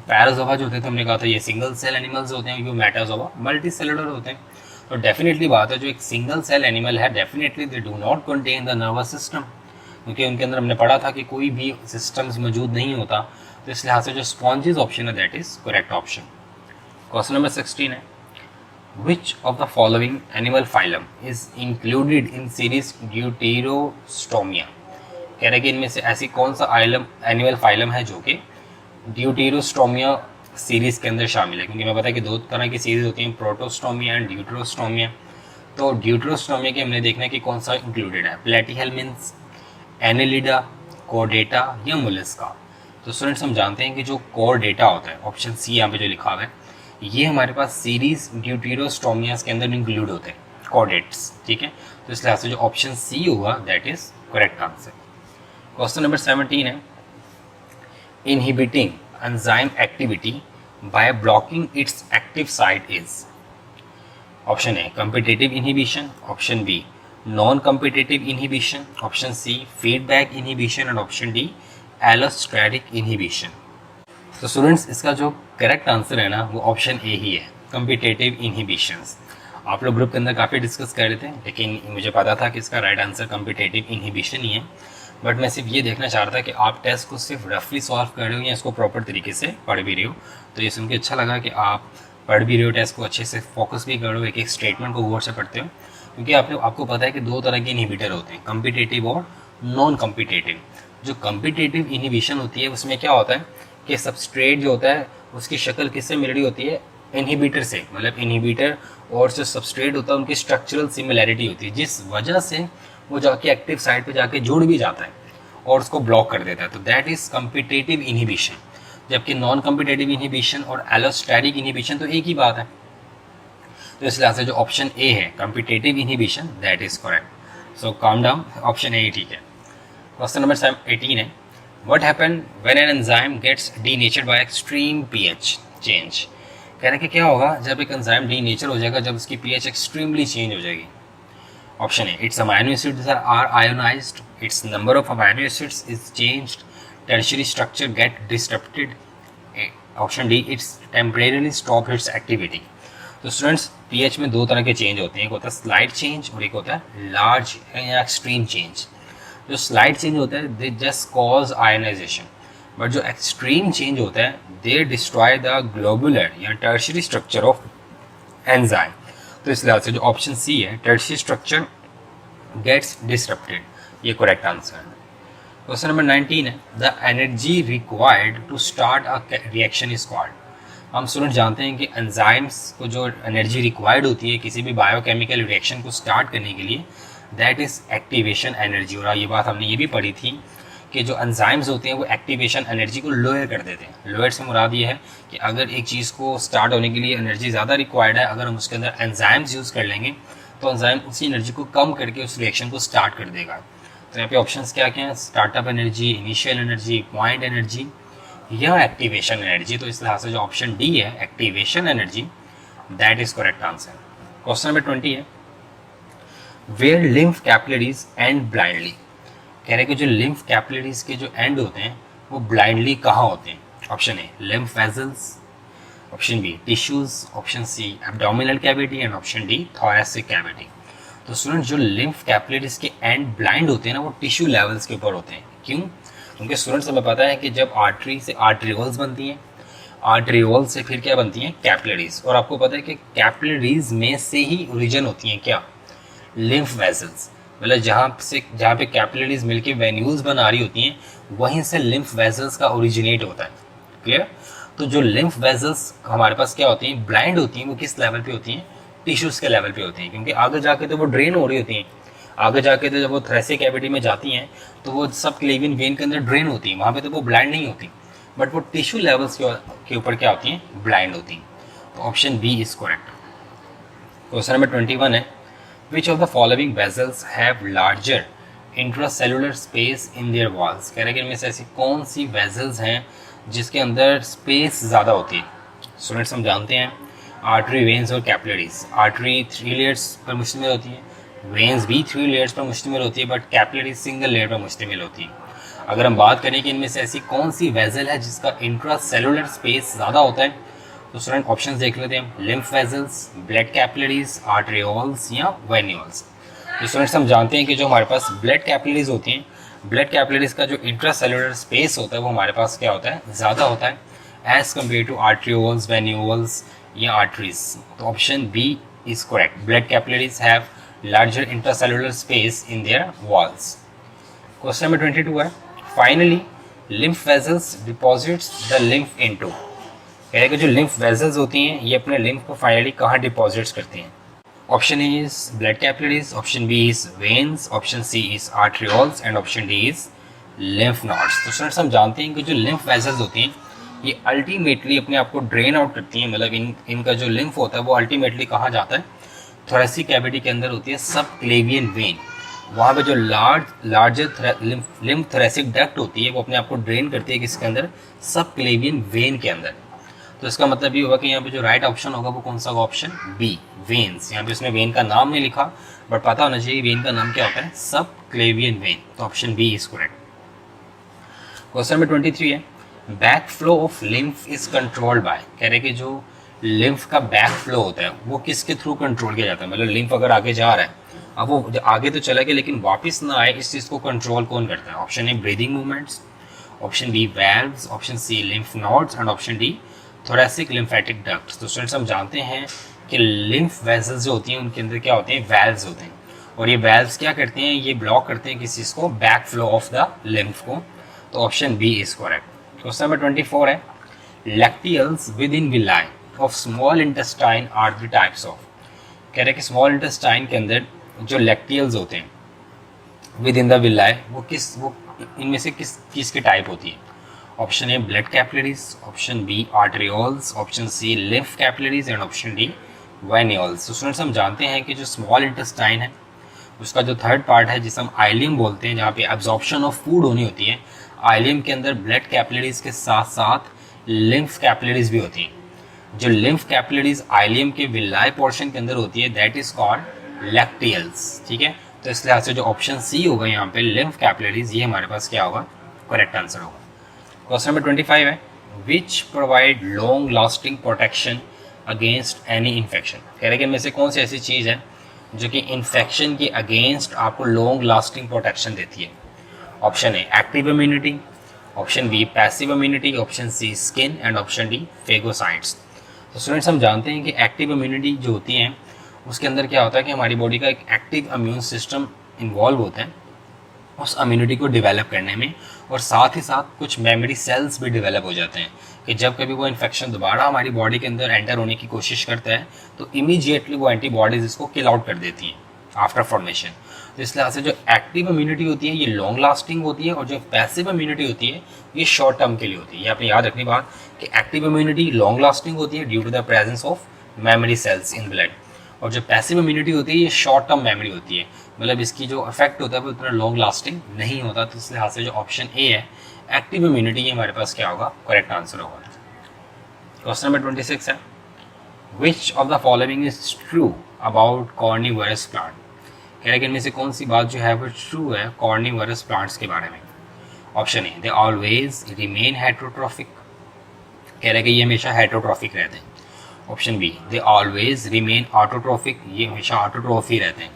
पैराजोवा जो होते हैं तो हमने कहा था ये सिंगल सेल एनिमल्स होते हैं, यूमेटाजोवा मल्टी सेलुलर होते हैं। तो डेफिनेटली बात है जो एक सिंगल सेल एनिमल है definitely they do not contain the nervous system, क्योंकि उनके अंदर हमने पढ़ा था कि कोई भी सिस्टम्स मौजूद नहीं होता। तो इस लिहाज से जो स्पॉन्जेस ऑप्शन है that is correct option. Question number 16 है, which of the following animal phylum is included in series Deuterostomia. कह रहे कि इनमें से ऐसी कौन सा एनिमल फाइलम है जो कि ड्यूटेरोस्टोमिया सीरीज के अंदर शामिल है। क्योंकि मैं पता है कि 2 तरह की सीरीज होती हैं, प्रोटोस्टोमिया एंड ड्यूटेरोस्टोमिया। तो ड्यूटेरोस्टोमिया के हमने देखना है कि कौन सा इंक्लूडेड है, प्लेटीहेलमिन्स, एनालिडा, कोरडेटा या मोलस्का। तो स्टूडेंट्स हम जानते हैं कि जो कोरडेटा होता है, ऑप्शन सी यहाँ पे जो लिखा हुआ है, ये हमारे पास सीरीज ड्यूटेरोस्टोमियास के अंदर इंक्लूड होते हैं, कोरडेट्स, ठीक है। तो इस लिहाज से जो ऑप्शन सी होगा that is correct answer. Question number 17 है, inhibiting enzyme activity by blocking its active site is. Option A competitive inhibition, option B non competitive inhibition, option C feedback inhibition and option D allosteric inhibition. तो students इसका जो correct answer है ना वो option ए ही है, competitive inhibitions. आप लोग group के अंदर काफ़ी डिस्कस कर रहे थे, लेकिन मुझे पता था कि इसका राइट आंसर कॉम्पिटिटिव इनहिबिशन ही है। बट मैं सिर्फ ये देखना चाह रहा था कि आप टेस्ट को सिर्फ रफली सॉल्व कर रहे हो या इसको प्रॉपर तरीके से पढ़ भी रहे हो। तो ये सुन के अच्छा लगा कि आप पढ़ भी रहे हो, टेस्ट को अच्छे से फोकस भी कर रहे हो, एक एक स्टेटमेंट को गौर से पढ़ते हो। क्योंकि आपको पता है कि 2 तरह के इनहिबिटर होते हैं, कॉम्पिटिटिव और नॉन कॉम्पिटिटिव। जो कम्पिटेटिव इनहिबिशन होती है उसमें क्या होता है कि सबस्ट्रेट जो होता है उसकी शक्ल किससे मिल रही होती है, इनहिबिटर से, मतलब इनहिबिटर और जो सबस्ट्रेट होता है उनकी स्ट्रक्चरल सिमिलैरिटी होती है, जिस वजह से वो जाके एक्टिव साइट पे जाके जुड़ भी जाता है और उसको ब्लॉक कर देता है, तो दैट इज कम्पिटेटिव इनहिबिशन। जबकि नॉन कम्पिटेटिव इनहिबिशन और एलोस्टैटिक इनहिबिशन तो एक ही बात है। तो इस लिहाज से जो ऑप्शन ए है competitive inhibition, that is correct. So calm down, option A ठीक है। क्वेश्चन नंबर 18 है, what happen when an enzyme gets denatured by extreme pH change. कह रहे कि क्या होगा जब एक एंजाइम डीनेचर हो जाएगा, जब उसकी पीएच एक्सट्रीमली चेंज हो जाएगी। Option A, its amino acids are ionized, its number of amino acids is changed, tertiary structure get disturbed. Option D, its temporarily stop its activity. तो स्टूडेंट्स पीएच में दो तरह के चेंज होते हैं, एक होता है स्लाइड चेंज और एक होता है लार्ज या एक्सट्रीम चेंज। जो स्लाइड चेंज होता है they just cause ionization, but जो एक्सट्रीम चेंज होता है दे डिस्ट्रॉय द ग्लोबुलर या टर्शियरी स्ट्रक्चर ऑफ एंजाइम। तो इस लिहाज से जो ऑप्शन सी है टर्शियरी स्ट्रक्चर गेट्स डिसरप्टेड, ये करेक्ट आंसर है। क्वेश्चन नंबर 19 है, the energy required to start a reaction is called. हम स्टूडेंट जानते हैं कि एंजाइम्स को जो एनर्जी रिक्वायर्ड होती है किसी भी बायोकेमिकल रिएक्शन को स्टार्ट करने के लिए, दैट इज़ एक्टिवेशन एनर्जी। और ये बात हमने ये भी पढ़ी थी कि जो एंजाइम्स होते हैं वो एक्टिवेशन एनर्जी को लोअर कर देते हैं। लोअर से मुराद ये है कि अगर एक चीज़ को स्टार्ट होने के लिए एनर्जी ज़्यादा रिक्वायर्ड है, अगर हम उसके अंदर एंजाइम्स यूज़ कर लेंगे तो एंजाइम उसी एनर्जी को कम करके उस रिएक्शन को स्टार्ट कर देगा। तो यहाँ पे ऑप्शंस क्या क्या हैं, startup energy, initial energy, point energy या एक्टिवेशन एनर्जी। तो इस लिहाज से जो ऑप्शन डी है activation energy, that is correct answer. Question number 20 है, where lymph capillaries end blindly. कह रहे कि जो लिम्फ कैपिलरीज के जो एंड होते हैं वो ब्लाइंडली कहाँ होते हैं। Option A lymph vessels, option B tissues, option C abdominal cavity and option D thoracic cavity. तो स्टूडेंट जो लिम्फ कैपिलरीज के एंड ब्लाइंड होते हैं ना वो टिश्यू लेवल्स के ऊपर होते हैं। क्यों? क्योंकि स्टूडेंट्स हमें पता है कि जब आर्टरी से आर्ट्रियोल्स बनती हैं, आर्ट्रियोल से फिर क्या बनती हैं, कैपिलरीज। और आपको पता है कि कैपिलरीज में से ही ओरिजिन होती हैं क्या, लिम्फ वेजल्स। मतलब जहाँ पे कैपिलरीज मिलके वेन्यूल्स बना रही होती हैं वहीं से लिम्फ वेजल्स का ओरिजिनेट होता है। क्लियर? तो जो लिम्फ वेजल्स हमारे पास क्या होती हैं, ब्लाइंड होती हैं, वो किस लेवल पे होती हैं, टिश्यूज के लेवल पे होती हैं। क्योंकि आगे जाके तो वो ड्रेन हो रही होती हैं, आगे जाके तो जब वो थोरैसिक कैविटी में जाती हैं तो वो सब क्लेवियन वेन के अंदर ड्रेन होती हैं, वहाँ पे तो वो ब्लाइंड नहीं होती, बट वो टिश्यू लेवल्स के ऊपर क्या होती हैं, ब्लाइंड होती हैं। तो option B is correct. Question number 21 है, which of the following vessels have larger intracellular space in their walls. कह रहे हैं कि इनमें से ऐसी कौन सी वेजल्स हैं जिसके अंदर स्पेस ज़्यादा होती है। स्टूडेंट्स हम जानते हैं आर्टरी, वेन्स और कैपिलरीज। आर्टरी 3 लेयर्स पर मुश्तमिल होती है, वेन्स भी 3 लेयर्स पर मुश्तमिल होती है, बट कैपिलरीज सिंगल लेयर पर मुश्तमिल होती है। अगर हम बात करें कि इनमें से ऐसी कौन सी वेजल है जिसका इंट्रासेलुलर स्पेस ज़्यादा होता है, तो स्टूडेंट ऑप्शंस देख लेते हैं, lymph vessels, blood capillaries, arterioles या वेन्यूल्स। तो स्टूडेंट्स हम जानते हैं कि जो हमारे पास ब्लड कैपिलरीज होती हैं, ब्लड कैपिलरीज का जो इंट्रासेलुलर स्पेस होता है वो हमारे पास क्या होता है, ज़्यादा होता है as compare to arterioles, venules या आर्टरीज। तो option B is correct, blood capillaries have larger intracellular space in their walls. Question number 22 है, finally lymph vessels deposits the lymph into. कह रहे कि जो लिम्फ वेजल्स होती हैं ये अपने लिम्फ को फाइनली कहाँ डिपॉजिट्स करती हैं। Option A is blood capillaries, option B is veins, option C is arterioles and option D is lymph nodes. तो स्टूडेंट्स हम जानते हैं कि जो लिम्फ वेजल्स होती हैं ये अल्टीमेटली अपने आप को ड्रेन आउट करती हैं। मतलब इनका जो लिम्फ होता है वो अल्टीमेटली कहाँ जाता है, थोरैसिक कैविटी के अंदर होती है सब क्लेवियन वेन। वहाँ पे जो लार्जर लिम्फ थोरैसिक डक्ट होती है वो अपने आप को ड्रेन करती है किसके अंदर, सब क्लेवियन वेन के अंदर। तो इसका मतलब ये होगा कि यहाँ पे जो राइट ऑप्शन होगा वो कौन सा होगा, ऑप्शन बी वेन्स। यहाँ पे उसने वेन का नाम नहीं लिखा बट पता होना चाहिए वेन का नाम क्या होता है, सब क्लेवियन वेन। तो option B is correct. Question number 23 है, back flow of lymph is controlled by. कह रहे कि जो लिम्फ का बैक फ्लो होता है वो किसके थ्रू कंट्रोल किया जाता है। मतलब लिम्फ अगर आगे जा रहा है, अब वो आगे तो चला गया लेकिन वापस ना आए, इस चीज़ को कंट्रोल कौन करता है। Option A breathing movements, option B valves, option C lymph nodes and option D thoracic lymphatic ducts. तो स्टूडेंट्स हम जानते हैं कि लिम्फ वेजल्स जो होती हैं उनके अंदर क्या होते हैं, वैल्व्स होते हैं। और ये वैल्व्स क्या करते हैं, ये ब्लॉक करते हैं किस चीज़ को, back flow of the lymph को। तो option B is correct. Question number 24 है, lacteals within villi of small intestine are the types of. कह रहे हैं कि स्मॉल इंटेस्टाइन के अंदर जो लैक्टियल्स होते हैं विद इन द विलाई वो इनमें से किसकी टाइप होती है। Option A blood capillaries, option B arterioles, option C lymph capillaries and option D venules. तो स्टूडेंट्स हम जानते हैं कि जो स्मॉल इंटेस्टाइन है उसका जो थर्ड पार्ट है जिसे हम आइलियम बोलते हैं, जहाँ पे एब्जॉर्प्शन ऑफ फूड होनी होती है, आइलियम के अंदर ब्लड कैपिलरीज के साथ साथ लिम्फ कैपिलरीज भी होती हैं। जो लिम्फ कैपिलरीज आइलियम के विलाई पोर्शन के अंदर होती है दैट इज कॉल्ड लैक्टियल्स। ठीक है, तो इस लिहाज से जो ऑप्शन सी होगा यहाँ पे लिम्फ कैपिलरीज, ये हमारे पास क्या होगा, करेक्ट आंसर होगा। क्वेश्चन नंबर 25 है, which provide long lasting protection against any infection. कह रहे कि इनमें से कौन सी ऐसी चीज़ है जो कि इन्फेक्शन के अगेंस्ट आपको लॉन्ग लास्टिंग प्रोटेक्शन देती है। Option A active immunity, option B passive immunity, option C skin and option D phagocytes. तो स्टूडेंट्स हम जानते हैं कि एक्टिव इम्यूनिटी जो होती है उसके अंदर क्या होता है कि हमारी बॉडी का एक एक्टिव इम्यून सिस्टम इन्वॉल्व होता है उस इम्यूनिटी को डेवलप करने में, और साथ ही साथ कुछ मेमोरी सेल्स भी डेवलप हो जाते हैं कि जब कभी वो इन्फेक्शन दोबारा हमारी बॉडी के अंदर एंटर होने की कोशिश करता है तो इमीडिएटली वो एंटीबॉडीज इसको किल आउट कर देती हैं आफ्टर फॉर्मेशन। तो इस लिहाज से जो एक्टिव इम्यूनिटी होती है ये लॉन्ग लास्टिंग होती है और जो पैसिव इम्यूनिटी होती है ये शॉर्ट टर्म के लिए होती है। ये आपने याद रखनी बात कि एक्टिव इम्यूनिटी लॉन्ग लास्टिंग होती है due to the presence of memory cells in blood, और जो पैसिव इम्यूनिटी होती है ये शॉर्ट टर्म मेमोरी होती है, मतलब इसकी जो इफेक्ट होता है वो उतना लॉन्ग लास्टिंग नहीं होता। तो इस लिहाज से जो ऑप्शन ए है एक्टिव इम्यूनिटी, ये हमारे पास क्या होगा, करेक्ट आंसर होगा। क्वेश्चन नंबर 26 है, which of the following is true about carnivorous plant. कह रहे कि इनमें से कौन सी बात जो है वो ट्रू है कॉर्निवरस प्लांट्स के बारे में। Option A they always remain heterotrophic, कह रहे कि ये हमेशा हेटेरोट्रॉफिक रहते हैं। Option B they always remain autotrophic, ये हमेशा ऑटोट्रॉफी रहते हैं।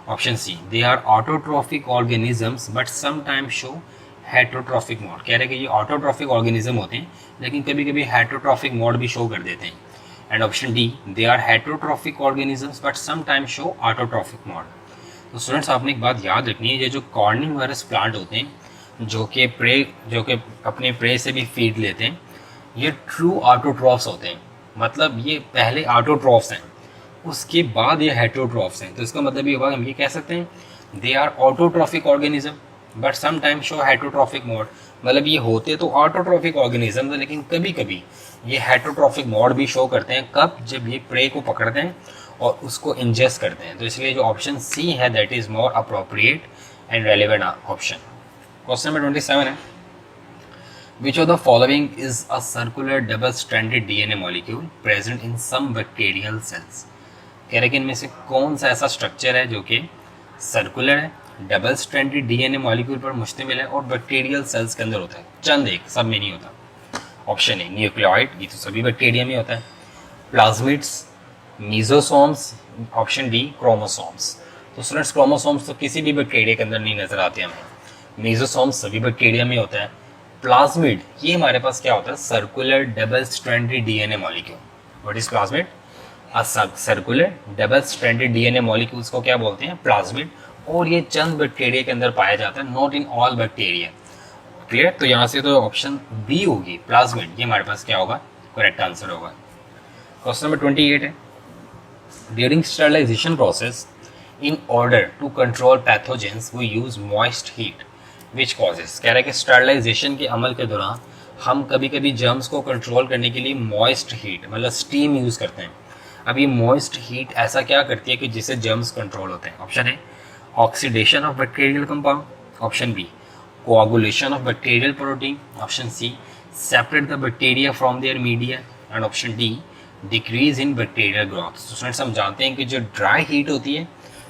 Option C they are autotrophic organisms but sometime show heterotrophic mode, कह रहे कि ये ऑटोट्रॉफिक ऑर्गेनिज्म होते हैं लेकिन कभी कभी हेटेरोट्रॉफिक मोड भी शो कर देते हैं। And option D they are heterotrophic organisms but sometime show autotrophic mode. तो स्टूडेंट्स आपने एक बात याद रखनी है, ये जो कॉर्निवरस प्लांट होते हैं जो कि अपने प्रे से भी फीड लेते हैं, ये ट्रू ऑटोट्रॉफ्स होते हैं, मतलब ये पहले ऑटोट्रॉफ्स हैं उसके बाद ये हेटेरोट्रॉफ्स हैं। तो इसका मतलब ये होगा हम ये कह सकते हैं they are autotrophic organism but sometime show heterotrophic mode, मतलब ये होते तो ऑटोट्रॉफिक ऑर्गेनिज्म थे लेकिन कभी कभी ये हेटेरोट्रॉफिक मोड भी शो करते हैं, कब, जब ये प्रे को पकड़ते हैं और उसको इंजेस्ट करते हैं। तो इसलिए जो ऑप्शन सी है that is more appropriate and relevant option. Question number 27 है, which of the following is a circular double-stranded DNA molecule present in some bacterial cells। कह रहे कि इनमें से कौन सा ऐसा स्ट्रक्चर है जो कि सर्कुलर है, डबल स्ट्रैंडेड डीएनए मॉलिक्यूल पर मुश्तमिल है और बैक्टीरियल सेल्स के अंदर होता है, चंद एक, सब में नहीं होता। ऑप्शन ए न्यूक्लियोइड, ये तो सभी बैक्टीरिया में होता है, प्लाज्मिड्स, मीजोसोम्स, ऑप्शन डी क्रोमोसोम्स। तो स्टूडेंट्स क्रोमोसोम्स तो किसी भी बैक्टीरिया के अंदर नहीं नजर आते हमें, मीजोसोम्स सभी बैक्टीरिया में होता है, प्लाज्मिड ये हमारे पास क्या होता है, circular double stranded DNA molecule. What is plasmid, circular double stranded DNA molecules को क्या बोलते हैं, प्लाज्मिड, और ये चंद बैक्टीरिया के अंदर पाया जाता है, not in all bacteria. Clear, तो यहाँ से तो ऑप्शन बी होगी प्लाज्मिड, ये हमारे पास क्या होगा, करेक्ट आंसर होगा। क्वेश्चन नंबर 28 है, during sterilization process in order to control pathogens we use moist heat which causes. कह रहा है कि स्टरलाइजेशन के अमल के दौरान हम कभी कभी जर्म्स को कंट्रोल करने के लिए मॉइस्ट हीट मतलब स्टीम यूज़ करते हैं। अब ये मॉइस्ट हीट ऐसा क्या करती है कि जिससे जर्म्स कंट्रोल होते हैं। ऑप्शन है oxidation of bacterial compound, option B coagulation of bacterial protein, option C separate the bacteria from their media, and option D decrease in bacterial growth. Students हम जानते हैं कि जो ड्राई हीट होती है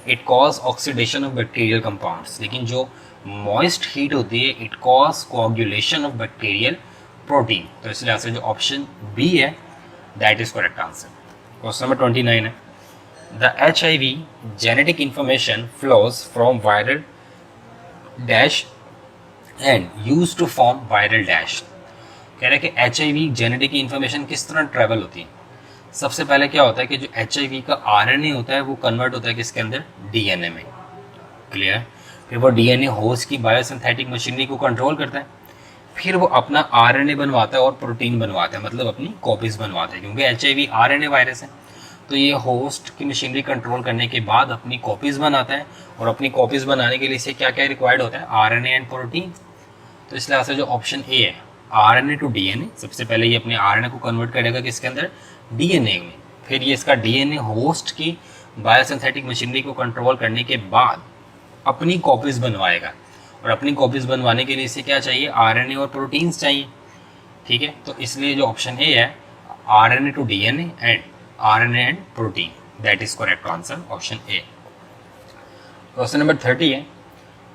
it cause oxidation of bacterial compounds, लेकिन जो moist heat होती है it cause coagulation of bacterial protein. तो इसलिए आंसर जो ऑप्शन बी है that is correct answer. Question number 29 है, the HIV genetic information flows from viral dash and used to form viral dash। कह रहे हैं कि HIV जेनेटिक की इंफॉर्मेशन किस तरह ट्रेवल होती है। सबसे पहले क्या होता है कि जो HIV का RNA होता है वो कन्वर्ट होता है किसके अंदर, DNA में। क्लियर, फिर वो DNA होस्ट की बायोसिंथेटिक मशीनरी को कंट्रोल करता है, फिर वो अपना आरएनए बनवाता है और प्रोटीन बनवाता है, मतलब अपनी कॉपीज बनवाता है, क्योंकि एचआईवी आरएनए वायरस है। तो ये होस्ट की मशीनरी कंट्रोल करने के बाद अपनी कॉपीज बनाता है, और अपनी कॉपीज बनाने के लिए इसे क्या क्या रिक्वायर्ड होता है, आरएनए एंड प्रोटीन। तो इस लिहाज से जो ऑप्शन ए है आरएनए टू डीएनए, सबसे पहले ये अपने आरएनए को कन्वर्ट करेगा किसके अंदर, डीएनए में। फिर ये इसका डीएनए होस्ट की बायोसिंथेटिक मशीनरी को कंट्रोल करने के बाद अपनी कॉपीज बनवाएगा, और अपनी कॉपीज बनवाने के लिए इसे क्या चाहिए, आरएनए और प्रोटीन्स चाहिए। ठीक है, तो इसलिए जो ऑप्शन ए है RNA to DNA and RNA and protein, that is correct answer, option A. Question number 30 है,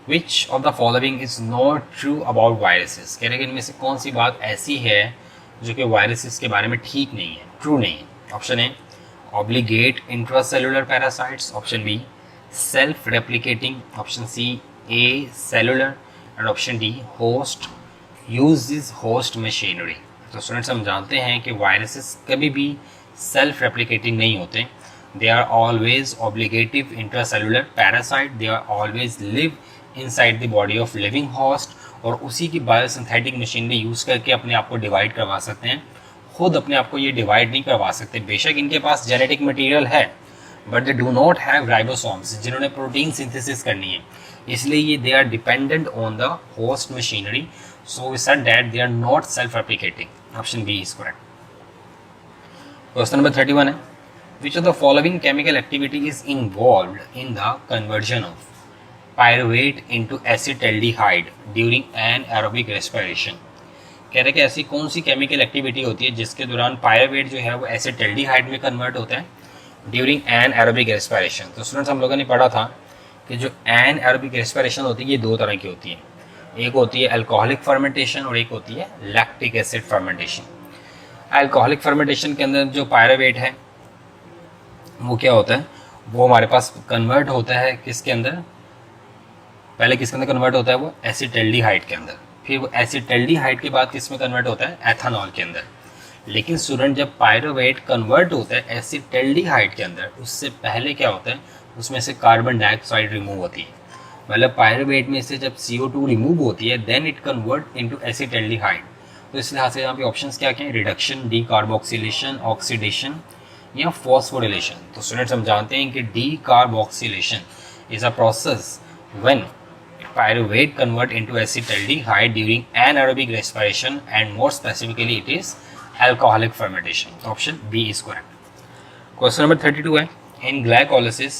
which of the following is not true about viruses. कह रहे हैं इनमें से कौन सी बात ऐसी है जो कि वायरसेस के बारे में ठीक नहीं है, ट्रू नहीं है। Option A obligate intracellular parasites, option B self replicating, option C acellular, and option D host uses host machinery. तो स्टूडेंट्स हम जानते हैं कि वायरसेस कभी भी सेल्फ रेप्लिकेटिंग नहीं होते, they are always obligative intracellular parasite, they are always live inside the body of living host, और उसी की बायोसिंथेटिक मशीनरी यूज़ करके अपने आप को डिवाइड करवा सकते हैं, खुद अपने आप को ये डिवाइड नहीं करवा सकते। बेशक इनके पास जेनेटिक मटेरियल है, but they do not have ribosomes जिन्होंने प्रोटीन सिंथेसिस करनी है, इसलिए ये they are dependent on the host machinery, so we said that they are not self replicating. Option B is correct. Question number 31 है, which of the following chemical activity is involved in the conversion of pyruvate into acetaldehyde during anaerobic respiration. कह रहे कि ऐसी कौन सी chemical activity होती है जिसके दौरान पायरुवेट जो है वो एसिटाल्डिहाइड में कन्वर्ट होता है ड्यूरिंग एनाएरोबिक रेस्पिरेशन। तो स्टूडेंट्स हम लोगों ने पढ़ा था कि जो एनाएरोबिक रेस्पिरेशन होती है ये दो तरह की होती है, एक होती है अल्कोहलिक फर्मेंटेशन और एक होती है lactic acid fermentation. Alcoholic fermentation के अंदर जो पायरुवेट है वो क्या होता है, वो हमारे पास कन्वर्ट होता है किसके अंदर, पहले किसके अंदर कन्वर्ट होता है, वो एसिटाल्डिहाइड के अंदर, फिर वो एसिटाल्डिहाइड के बाद किस में कन्वर्ट होता है, एथेनॉल के अंदर। लेकिन स्टूडेंट जब पायरुवेट कन्वर्ट होता है एसिटाल्डिहाइड के अंदर, उससे पहले क्या होता है, उसमें से कार्बन डाइऑक्साइड रिमूव होती है, मतलब पायरुवेट में से जब CO2 रिमूव होती है then it convert into acetaldehyde. तो इस लिहाज से यहाँ पे ऑप्शंस क्या क्या हैं, रिडक्शन, डीकार्बोक्सिलेशन, ऑक्सीडेशन या फॉस्फोरिलेशन। तो स्टूडेंट्स हम जानते हैं कि decarboxylation is a process when pyruvate convert into acetaldehyde during anaerobic respiration, and more specifically it is alcoholic fermentation. Option B is correct. Question number 32 है, in glycolysis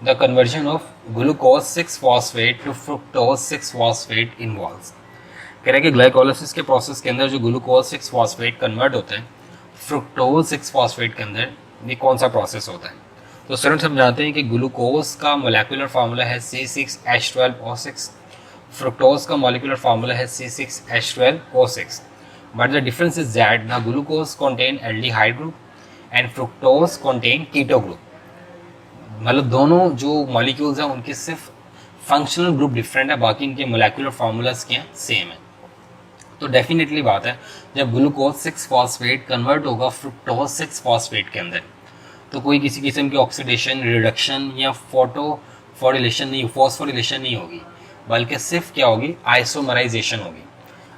the conversion of glucose 6-phosphate to fructose 6-phosphate involves। कह रहे हैं कि glycolysis के process के अंदर जो glucose 6-phosphate convert होता है फ्रुक्टोज 6-phosphate के अंदर, ये कौन सा प्रोसेस होता है। तो स्टूडेंट्स हम जानते हैं कि ग्लूकोज का मोलेकुलर फार्मूला है C6H12O6, फ्रुक्टोज का मोलेकुलर फार्मूला है C6H12O6, but the difference is that the glucose contain aldehyde group and fructose contain keto group, मतलब दोनों जो मॉलिक्यूल्स हैं उनके सिर्फ फंक्शनल ग्रुप डिफरेंट है, बाकी इनके मोलेकुलर फार्मूलाज क्या हैं, सेम है। तो डेफिनेटली बात है जब ग्लूकोज 6-phosphate कन्वर्ट होगा फ्रुक्टोज 6-phosphate के अंदर, तो कोई किसी किस्म की ऑक्सीडेशन, रिडक्शन या फॉस्फोरिलेशन नहीं होगी, बल्कि सिर्फ क्या होगी, आइसोमराइजेशन होगी।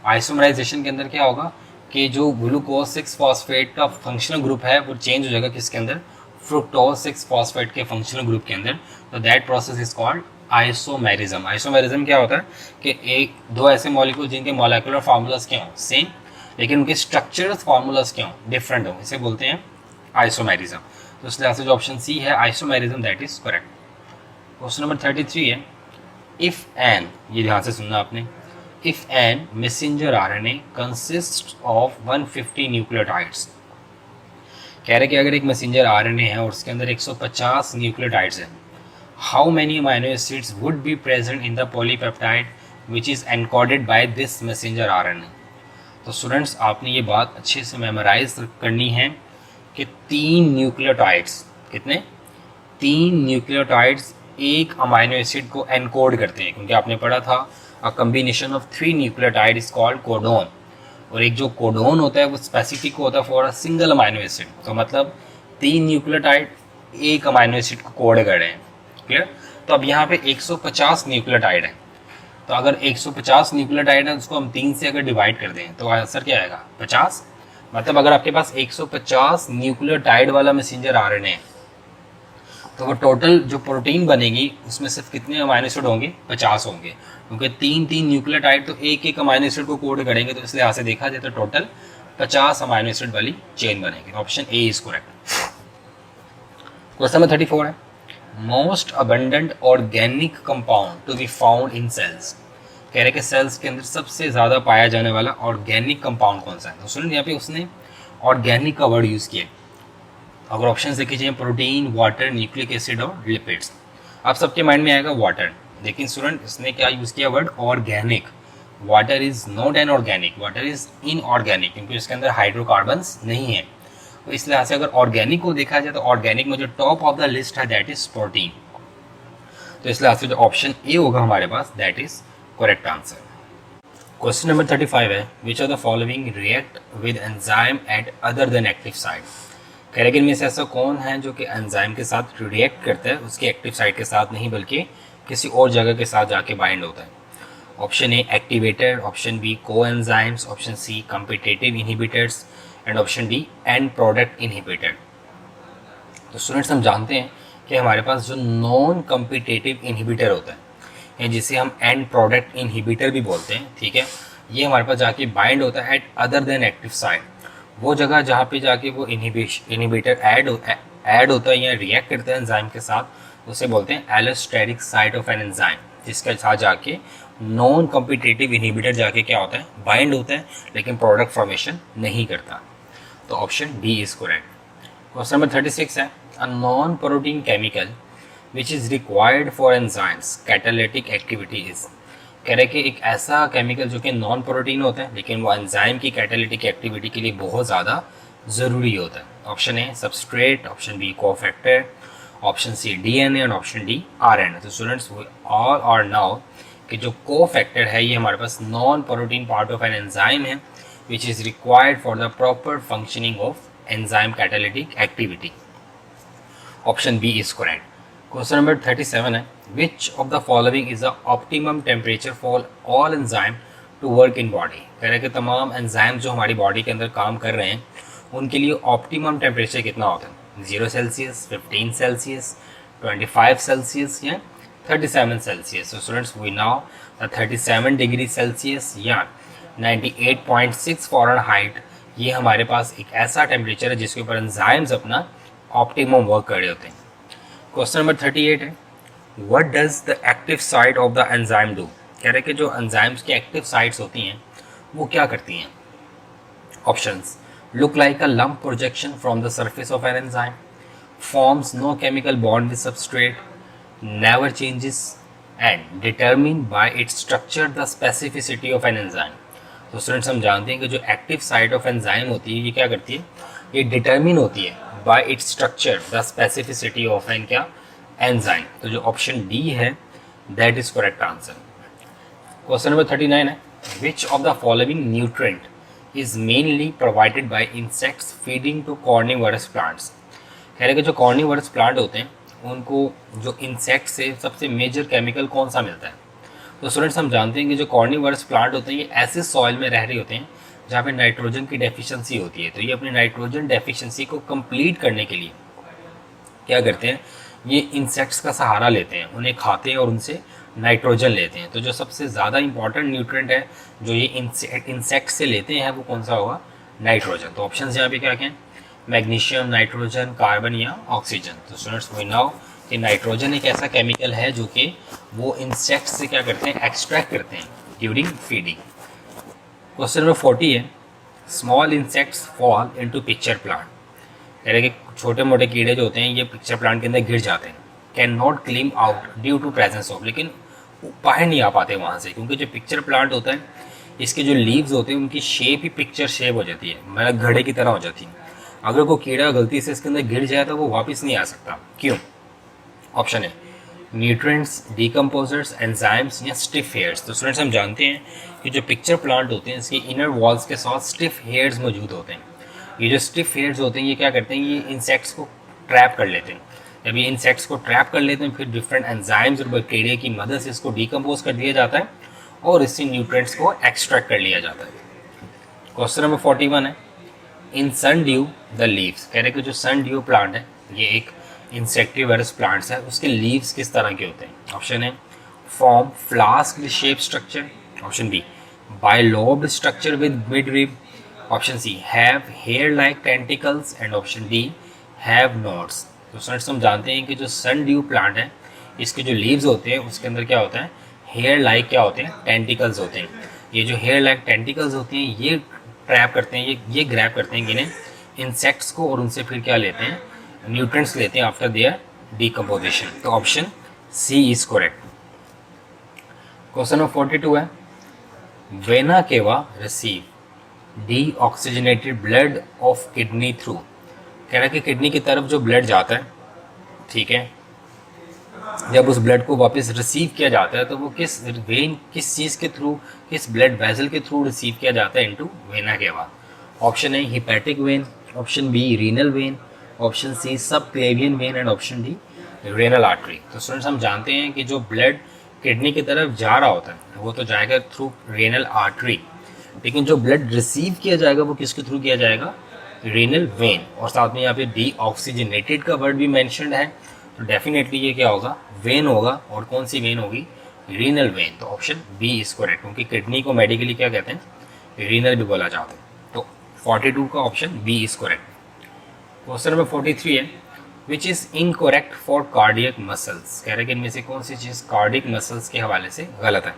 आइसोमराइजेशन के अंदर क्या होगा कि जो ग्लूकोज 6-phosphate का फंक्शनल ग्रुप है वो चेंज हो जाएगा किसके अंदर, फ्रुक्टोज 6-phosphate के फंक्शनल ग्रुप के अंदर। तो that process is called isomerism. Isomerism क्या होता है कि एक दो ऐसे मॉलिक्यूल जिनके मॉलिक्यूलर फार्मूलाज क्या हों सेम, लेकिन उनके स्ट्रक्चरल फार्मूलाज क्या हों डिफरेंट हों, इसे बोलते हैं आइसोमेरिज्म। तो इस लिहाज से जो ऑप्शन सी है isomerism, that is correct. Question number 33 है, इफ एन, ये ध्यान से सुनना आपने, if an messenger RNA consist of 150 nucleotides. कह रहे कि अगर एक मैसेंजर RNA है और उसके अंदर 150 न्यूक्लियोटाइड्स हैं, how many amino acids would be present in the polypeptide which is encoded by this messenger RNA। तो स्टूडेंट्स आपने ये बात अच्छे से मेमोराइज करनी है कि 3 न्यूक्लियोटाइड्स, कितने, 3 न्यूक्लियोटाइड्स एक अमाइनो एसिड को एनकोड करते हैं, क्योंकि आपने पढ़ा था अ combination of 3 nucleotide is called codon, और एक जो कोडोन होता है वो स्पेसिफिक होता है for a single amino acid. तो मतलब 3 न्यूक्लियोटाइड एक अमाइनो एसिड को कोड कर रहे हैं, क्लियर। तो अब यहाँ पे 150 न्यूक्लियोटाइड है तो अगर 150 न्यूक्लियोटाइड है उसको हम 3 से अगर डिवाइड कर दें तो आंसर क्या आएगा 50। मतलब अगर आपके पास 150 न्यूक्लियोटाइड वाला मैसेंजर आरएनए है तो वो टोटल जो प्रोटीन बनेगी उसमें सिर्फ कितने अमाइनो एसिड होंगे 50 होंगे, क्योंकि 3 न्यूक्लियोटाइड तो एक अमाइनो एसिड को कोड करेंगे, तो इसलिए यहाँ से देखा जाए तो टोटल 50 अमाइनो एसिड वाली चेन बनेगी। Option A is correct. Question number 34 है most abundant organic compound to be found in cells. कह रहे कि सेल्स के अंदर सबसे ज़्यादा पाया जाने वाला ऑर्गेनिक कंपाउंड कौन सा है। तो सुनिए यहाँ पे उसने ऑर्गेनिक का वर्ड यूज़ किया। अगर ऑप्शन देखे जाए प्रोटीन, वाटर, न्यूक्लिक एसिड और लिपिड्स, आप सबके माइंड में आएगा वाटर, लेकिन स्टूडेंट इसने क्या यूज़ किया word organic. Water is not an organic, water is inorganic, क्योंकि इसके अंदर हाइड्रोकार्बन्स नहीं है। तो इस लिहाज से अगर ऑर्गेनिक को देखा जाए तो ऑर्गेनिक में जो टॉप ऑफ द लिस्ट है दैट इज प्रोटीन। तो इस लिहाज से जो ऑप्शन ए होगा हमारे पास that is correct answer. Question number 35 है which of the following react with enzyme at other than active site. कह रहे कि इनमें से ऐसा कौन है जो कि एंजाइम के साथ रिएक्ट करता है उसके एक्टिव साइट के साथ नहीं बल्कि किसी और जगह के साथ जाके बाइंड होता है। Option A activator, option B coenzymes, option C competitive inhibitors and option D end product inhibitor. तो स्टूडेंट्स हम जानते हैं कि हमारे पास जो नॉन कम्पिटेटिव इनहिबिटर होता है या जिसे हम एंड प्रोडक्ट इनहिबिटर भी बोलते हैं, ठीक है, ये हमारे पास जाके बाइंड होता है eight other than active site. वो जगह जहाँ पे जाके वो इनहिबिटर ऐड होता है या रिएक्ट करता है एंजाइम के साथ, उसे बोलते हैं allosteric site of an enzyme, जिसके साथ जाके नॉन कॉम्पिटिटिव इनहिबिटर जाके क्या होता है बाइंड होता है लेकिन प्रोडक्ट फॉर्मेशन नहीं करता। तो option D is correct. Question number 36 है a non protein chemical which is required for enzymes catalytic activity is. कह रहे कि एक ऐसा केमिकल जो कि नॉन प्रोटीन होता है लेकिन वो एंजाइम की कैटालिटिक एक्टिविटी के लिए बहुत ज़्यादा ज़रूरी होता है। Option A substrate, option B cofactor, option C DNA और ऑप्शन डी आरएनए। तो स्टूडेंट्स ऑल आर नाउ कि जो कोफैक्टर है ये हमारे पास non protein part of an enzyme है which is required for the proper functioning of enzyme catalytic activity. Option B is correct. Question number 37 है which of the following is the optimum temperature for all enzyme to work in body. कह रहे हैं कि तमाम enzyme जो हमारी body के अंदर काम कर रहे हैं उनके लिए ऑप्टिमम टेम्परेचर कितना होता है, 0 सेल्सियस, 15 सेल्सियस, 25 सेल्सियस या 37 सेल्सियस। तो students we now the 37 degree Celsius या 98.6 फ़ारेनहाइट ये हमारे पास एक ऐसा टेम्परेचर है जिसके ऊपर एंजाइम्स अपना ऑप्टिमम वर्क कर रहे होते हैं। क्वेश्चन नंबर 38 है what does the active site of the enzyme do. कह रहे कि जो एंजाइम्स की एक्टिव साइट्स होती हैं वो क्या करती हैं। Options look like a lump projection from the surface of an enzyme, forms no chemical bond with substrate, never changes and determine by its structure the specificity of an enzyme. तो students हम जानते हैं कि जो active site of enzyme होती है ये क्या करती है, ये डिटरमिन होती है by its structure the specificity of an क्या एंजाइम। तो जो ऑप्शन डी है that is correct answer. Question number 39 है which of the following nutrient is mainly provided by insects feeding to carnivorous plants. कह रहे कि जो कॉर्निवरस प्लांट होते हैं उनको जो इंसेक्ट से सबसे मेजर केमिकल कौन सा मिलता है। तो स्टूडेंट्स हम जानते हैं कि जो कॉर्निवरस प्लांट होते हैं ये ऐसे सॉइल में रह रहे होते हैं जहाँ पे नाइट्रोजन की डेफिशिएंसी होती है। तो ये अपनी नाइट्रोजन डेफिशिएंसी को कंप्लीट करने के लिए क्या करते हैं, ये इंसेक्ट्स का सहारा लेते हैं, उन्हें खाते हैं और उनसे नाइट्रोजन लेते हैं। तो जो सबसे ज़्यादा इंपॉर्टेंट न्यूट्रिएंट है जो ये इंसेक्ट से लेते हैं वो कौन सा होगा, नाइट्रोजन। तो ऑप्शन यहाँ पे क्या क्या है, मैग्नीशियम, नाइट्रोजन, कार्बन या ऑक्सीजन। तो स्टूडेंट्स वी नाउ कि नाइट्रोजन एक ऐसा केमिकल है जो कि वो इंसेक्ट से क्या करते हैं, एक्सट्रैक्ट करते हैं ड्यूरिंग फीडिंग। क्वेश्चन नंबर 40 है small insects fall into pitcher plant. कह रहे कि छोटे मोटे कीड़े जो होते हैं ये पिक्चर प्लांट के अंदर गिर जाते हैं, can not climb out due to presence of, लेकिन बाहर नहीं आ पाते वहाँ से क्योंकि जो पिक्चर प्लांट होता है इसके जो लीव्स होते हैं उनकी शेप ही पिक्चर शेप हो जाती है, मतलब घड़े की तरह हो जाती है। अगर कोई कीड़ा गलती से इसके अंदर गिर जाए तो वो वापस नहीं आ सकता। क्यों? ऑप्शन है न्यूट्रिएंट्स, डीकम्पोजर्स, एंजाइम्स या स्टिफ हेयर्स। तो स्टूडेंट्स हम जानते हैं कि जो पिक्चर प्लांट होते हैं इसके इनर वॉल्स के साथ स्टिफ हेयर्स मौजूद होते हैं। ये जो स्टिफ हेयर्स होते हैं ये क्या करते हैं, ये इंसेक्ट्स को ट्रैप कर लेते हैं। जब ये इंसेक्ट्स को ट्रैप कर लेते हैं फिर डिफरेंट एंजाइम्स और बैक्टीरिया की मदद से इसको डीकम्पोज कर दिया जाता है और इससे न्यूट्रिएंट्स को एक्सट्रैक्ट कर लिया जाता है। क्वेश्चन नंबर 41 है, इन सन ड्यू द लीव्स, कह रहे कि जो सन ड्यू प्लांट है ये एक इंसेक्टिवर्स प्लांट्स है, उसके लीव्स किस तरह के होते हैं। ऑप्शन है form flask shape structure, option B bilobed structure with mid rib, option C have hair like tentacles and option D have knots. तो स्टूडेंट्स हम जानते हैं कि जो सन ड्यू प्लांट है इसके जो लीव्स होते हैं उसके अंदर क्या होता है, हेयर लाइक क्या होते हैं, टेंटिकल्स होते हैं। ये जो हेयर लाइक टेंटिकल्स होते हैं ये ट्रैप करते हैं, ये ग्रैब करते हैं किन्हें, इंसेक्ट्स को, और उनसे फिर क्या लेते हैं, न्यूट्रिएंट्स लेते हैं आफ्टर देयर डिकम्पोजिशन। तो option C is correct. Question number 42 है, vena cava receive deoxygenated blood of kidney through, कह रहा है कि किडनी की तरफ जो ब्लड जाता है, ठीक है, जब उस ब्लड को वापस रिसीव किया जाता है तो वो किस वेन, किस चीज़ के थ्रू, किस ब्लड वेसल के थ्रू रिसीव किया जाता है इनटू वेना केवा। ऑप्शन है hepatic vein, option B renal vein, option C subclavian vein and option D renal artery. तो स्टूडेंट्स हम जानते हैं कि जो ब्लड किडनी की तरफ जा रहा होता है वो तो जाएगा थ्रू रेनल आर्टरी, लेकिन जो ब्लड रिसीव किया जाएगा वो किसके थ्रू किया जाएगा, रेनल वेन। और साथ में यहाँ पे डीऑक्सीजनेटेड का वर्ड भी मेंशन्ड है, तो डेफिनेटली ये क्या होगा, वेन होगा। और कौन सी वेन होगी, रीनल वेन। तो ऑप्शन बी इज करेक्ट, क्योंकि किडनी को मेडिकली क्या कहते हैं, रीनल भी बोला जाता है। तो 42 का option B is correct. Question number 43 है, which is incorrect for cardiac muscles, कह रहे कि इनमें से कौन सी चीज़ कार्डियक मसल्स के हवाले से गलत है।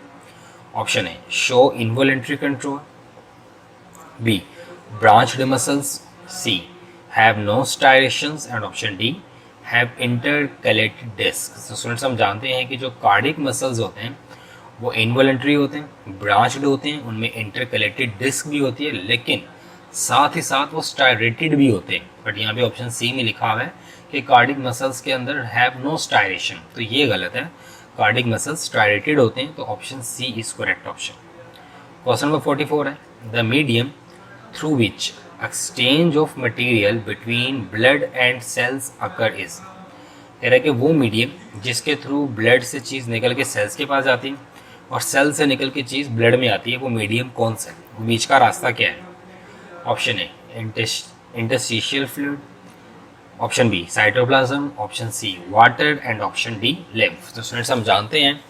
ऑप्शन है show involuntary control, B branched muscles, C have no striations and option D have intercalated disc. तो स्टूडेंट्स हम जानते हैं कि जो कार्डियक मसल्स होते हैं वो इनवॉलेंट्री होते हैं, ब्रांच्ड होते हैं, उनमें इंटरकलेटेड डिस्क भी होती है, लेकिन साथ ही साथ वो स्टायरेटेड भी होते हैं। बट यहाँ पे ऑप्शन सी में लिखा हुआ है कि कार्डियक मसल्स के अंदर हैव नो स्टायरेशन, तो ये गलत है, कार्डियक मसल्स स्टायरेटेड होते हैं। तो option C is correct option. Question number 44 है, the medium through which exchange of material between blood and cells occur is, कह रहा है कि वो मीडियम जिसके थ्रू ब्लड से चीज़ निकल के सेल्स के पास जाती है और सेल से निकल के चीज़ ब्लड में आती है, वो मीडियम कौन सा है, वो बीच का रास्ता क्या है। Option A interstitial fluid, option B cytoplasm, option C water and option D lymph. तो स्टूडेंट्स हम जानते हैं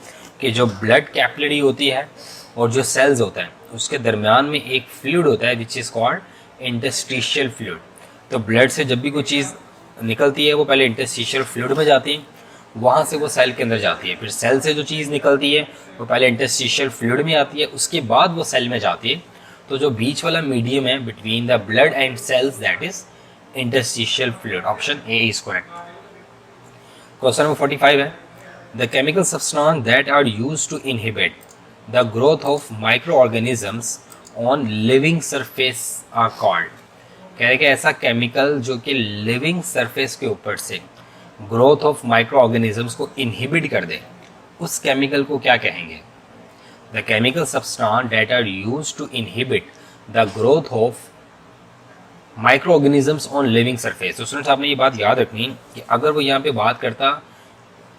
कि जो ब्लड कैपिलरी होती है और जो सेल्स होता है उसके दरमियान में एक फ्लूइड होता है which is called interstitial fluid. तो ब्लड से जब भी कोई चीज़ निकलती है वो पहले इंटरस्टिशियल फ्लूइड में जाती है, वहाँ से वो सेल के अंदर जाती है, फिर सेल से जो चीज़ निकलती है वो पहले इंटरस्टिशियल फ्लूइड में आती है, उसके बाद वो सेल में जाती है। तो जो बीच वाला मीडियम है between the blood and cells, that is interstitial fluid. Option A is correct. Question number 45 है, the chemical substance that are used to inhibit the growth of micro organisms on living surface are called, कह रहे कि ऐसा chemical जो कि living surface के ऊपर से ग्रोथ ऑफ माइक्रो ऑर्गेनिजम्स को इनहिबिट कर दे, उस केमिकल को क्या कहेंगे। The chemical substance that are used to inhibit the growth of micro organisms on living surface. तो स्टूडेंट्स आपने ये बात याद रखनी कि अगर वो यहाँ पे बात करता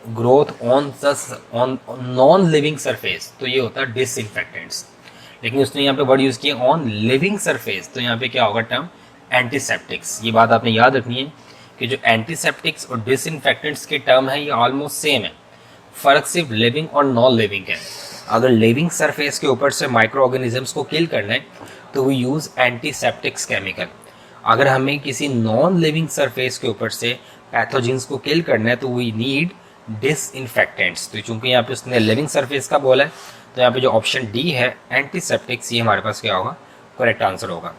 growth on non living surface तो ये होता है डिसइंफेक्टेंट्स, लेकिन उसने यहाँ पे वर्ड यूज़ किया ऑन लिविंग सरफेस, तो यहाँ पे क्या होगा टर्म एंटीसेप्टिक्स। ये बात आपने याद रखनी है कि जो एंटीसेप्टिक्स और डिसइंफेक्टेंट्स के टर्म है ये ऑलमोस्ट सेम है, फ़र्क सिर्फ लिविंग और नॉन लिविंग है। अगर लिविंग सरफेस के ऊपर से माइक्रो ऑर्गेनिजम्स को किल करना है तो वी यूज़ एंटीसेप्टिक्स केमिकल। अगर हमें किसी नॉन लिविंग सरफेस के ऊपर से पैथोजेंस को किल करना है तो वी नीड डिसइंफेक्टेंट्स। तो चूंकि यहाँ पे उसने लिविंग सरफेस का बोला है तो यहाँ पे जो ऑप्शन डी है एंटीसेप्टिक्स, ये हमारे पास क्या होगा, करेक्ट आंसर होगा।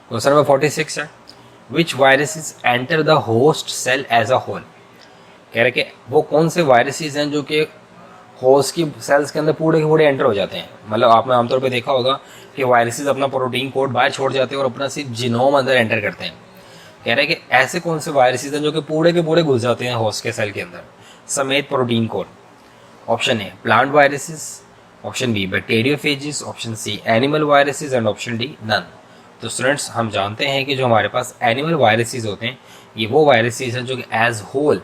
क्वेश्चन नंबर 46 है, which viruses enter the host cell as a whole, कह रहे कि वो कौन से वायरसेस हैं जो कि होस्ट की सेल्स के अंदर पूरे के पूरे एंटर हो जाते हैं। मतलब आपने आमतौर पे देखा होगा कि वायरसेस अपना प्रोटीन कोड बाहर छोड़ जाते हैं और अपना सिर्फ जीनोम अंदर एंटर करते हैं। कह रहे हैं कि ऐसे कौन से वायरसेस हैं जो कि पूरे के पूरे घुस जाते हैं होस्ट के सेल के अंदर समेत protein code. Option A plant viruses, option B bacteriophages, option C animal viruses and option D none. तो स्टूडेंट्स हम जानते हैं कि जो हमारे पास एनिमल वायरसेस होते हैं ये वो वायरसेस हैं जो कि एज होल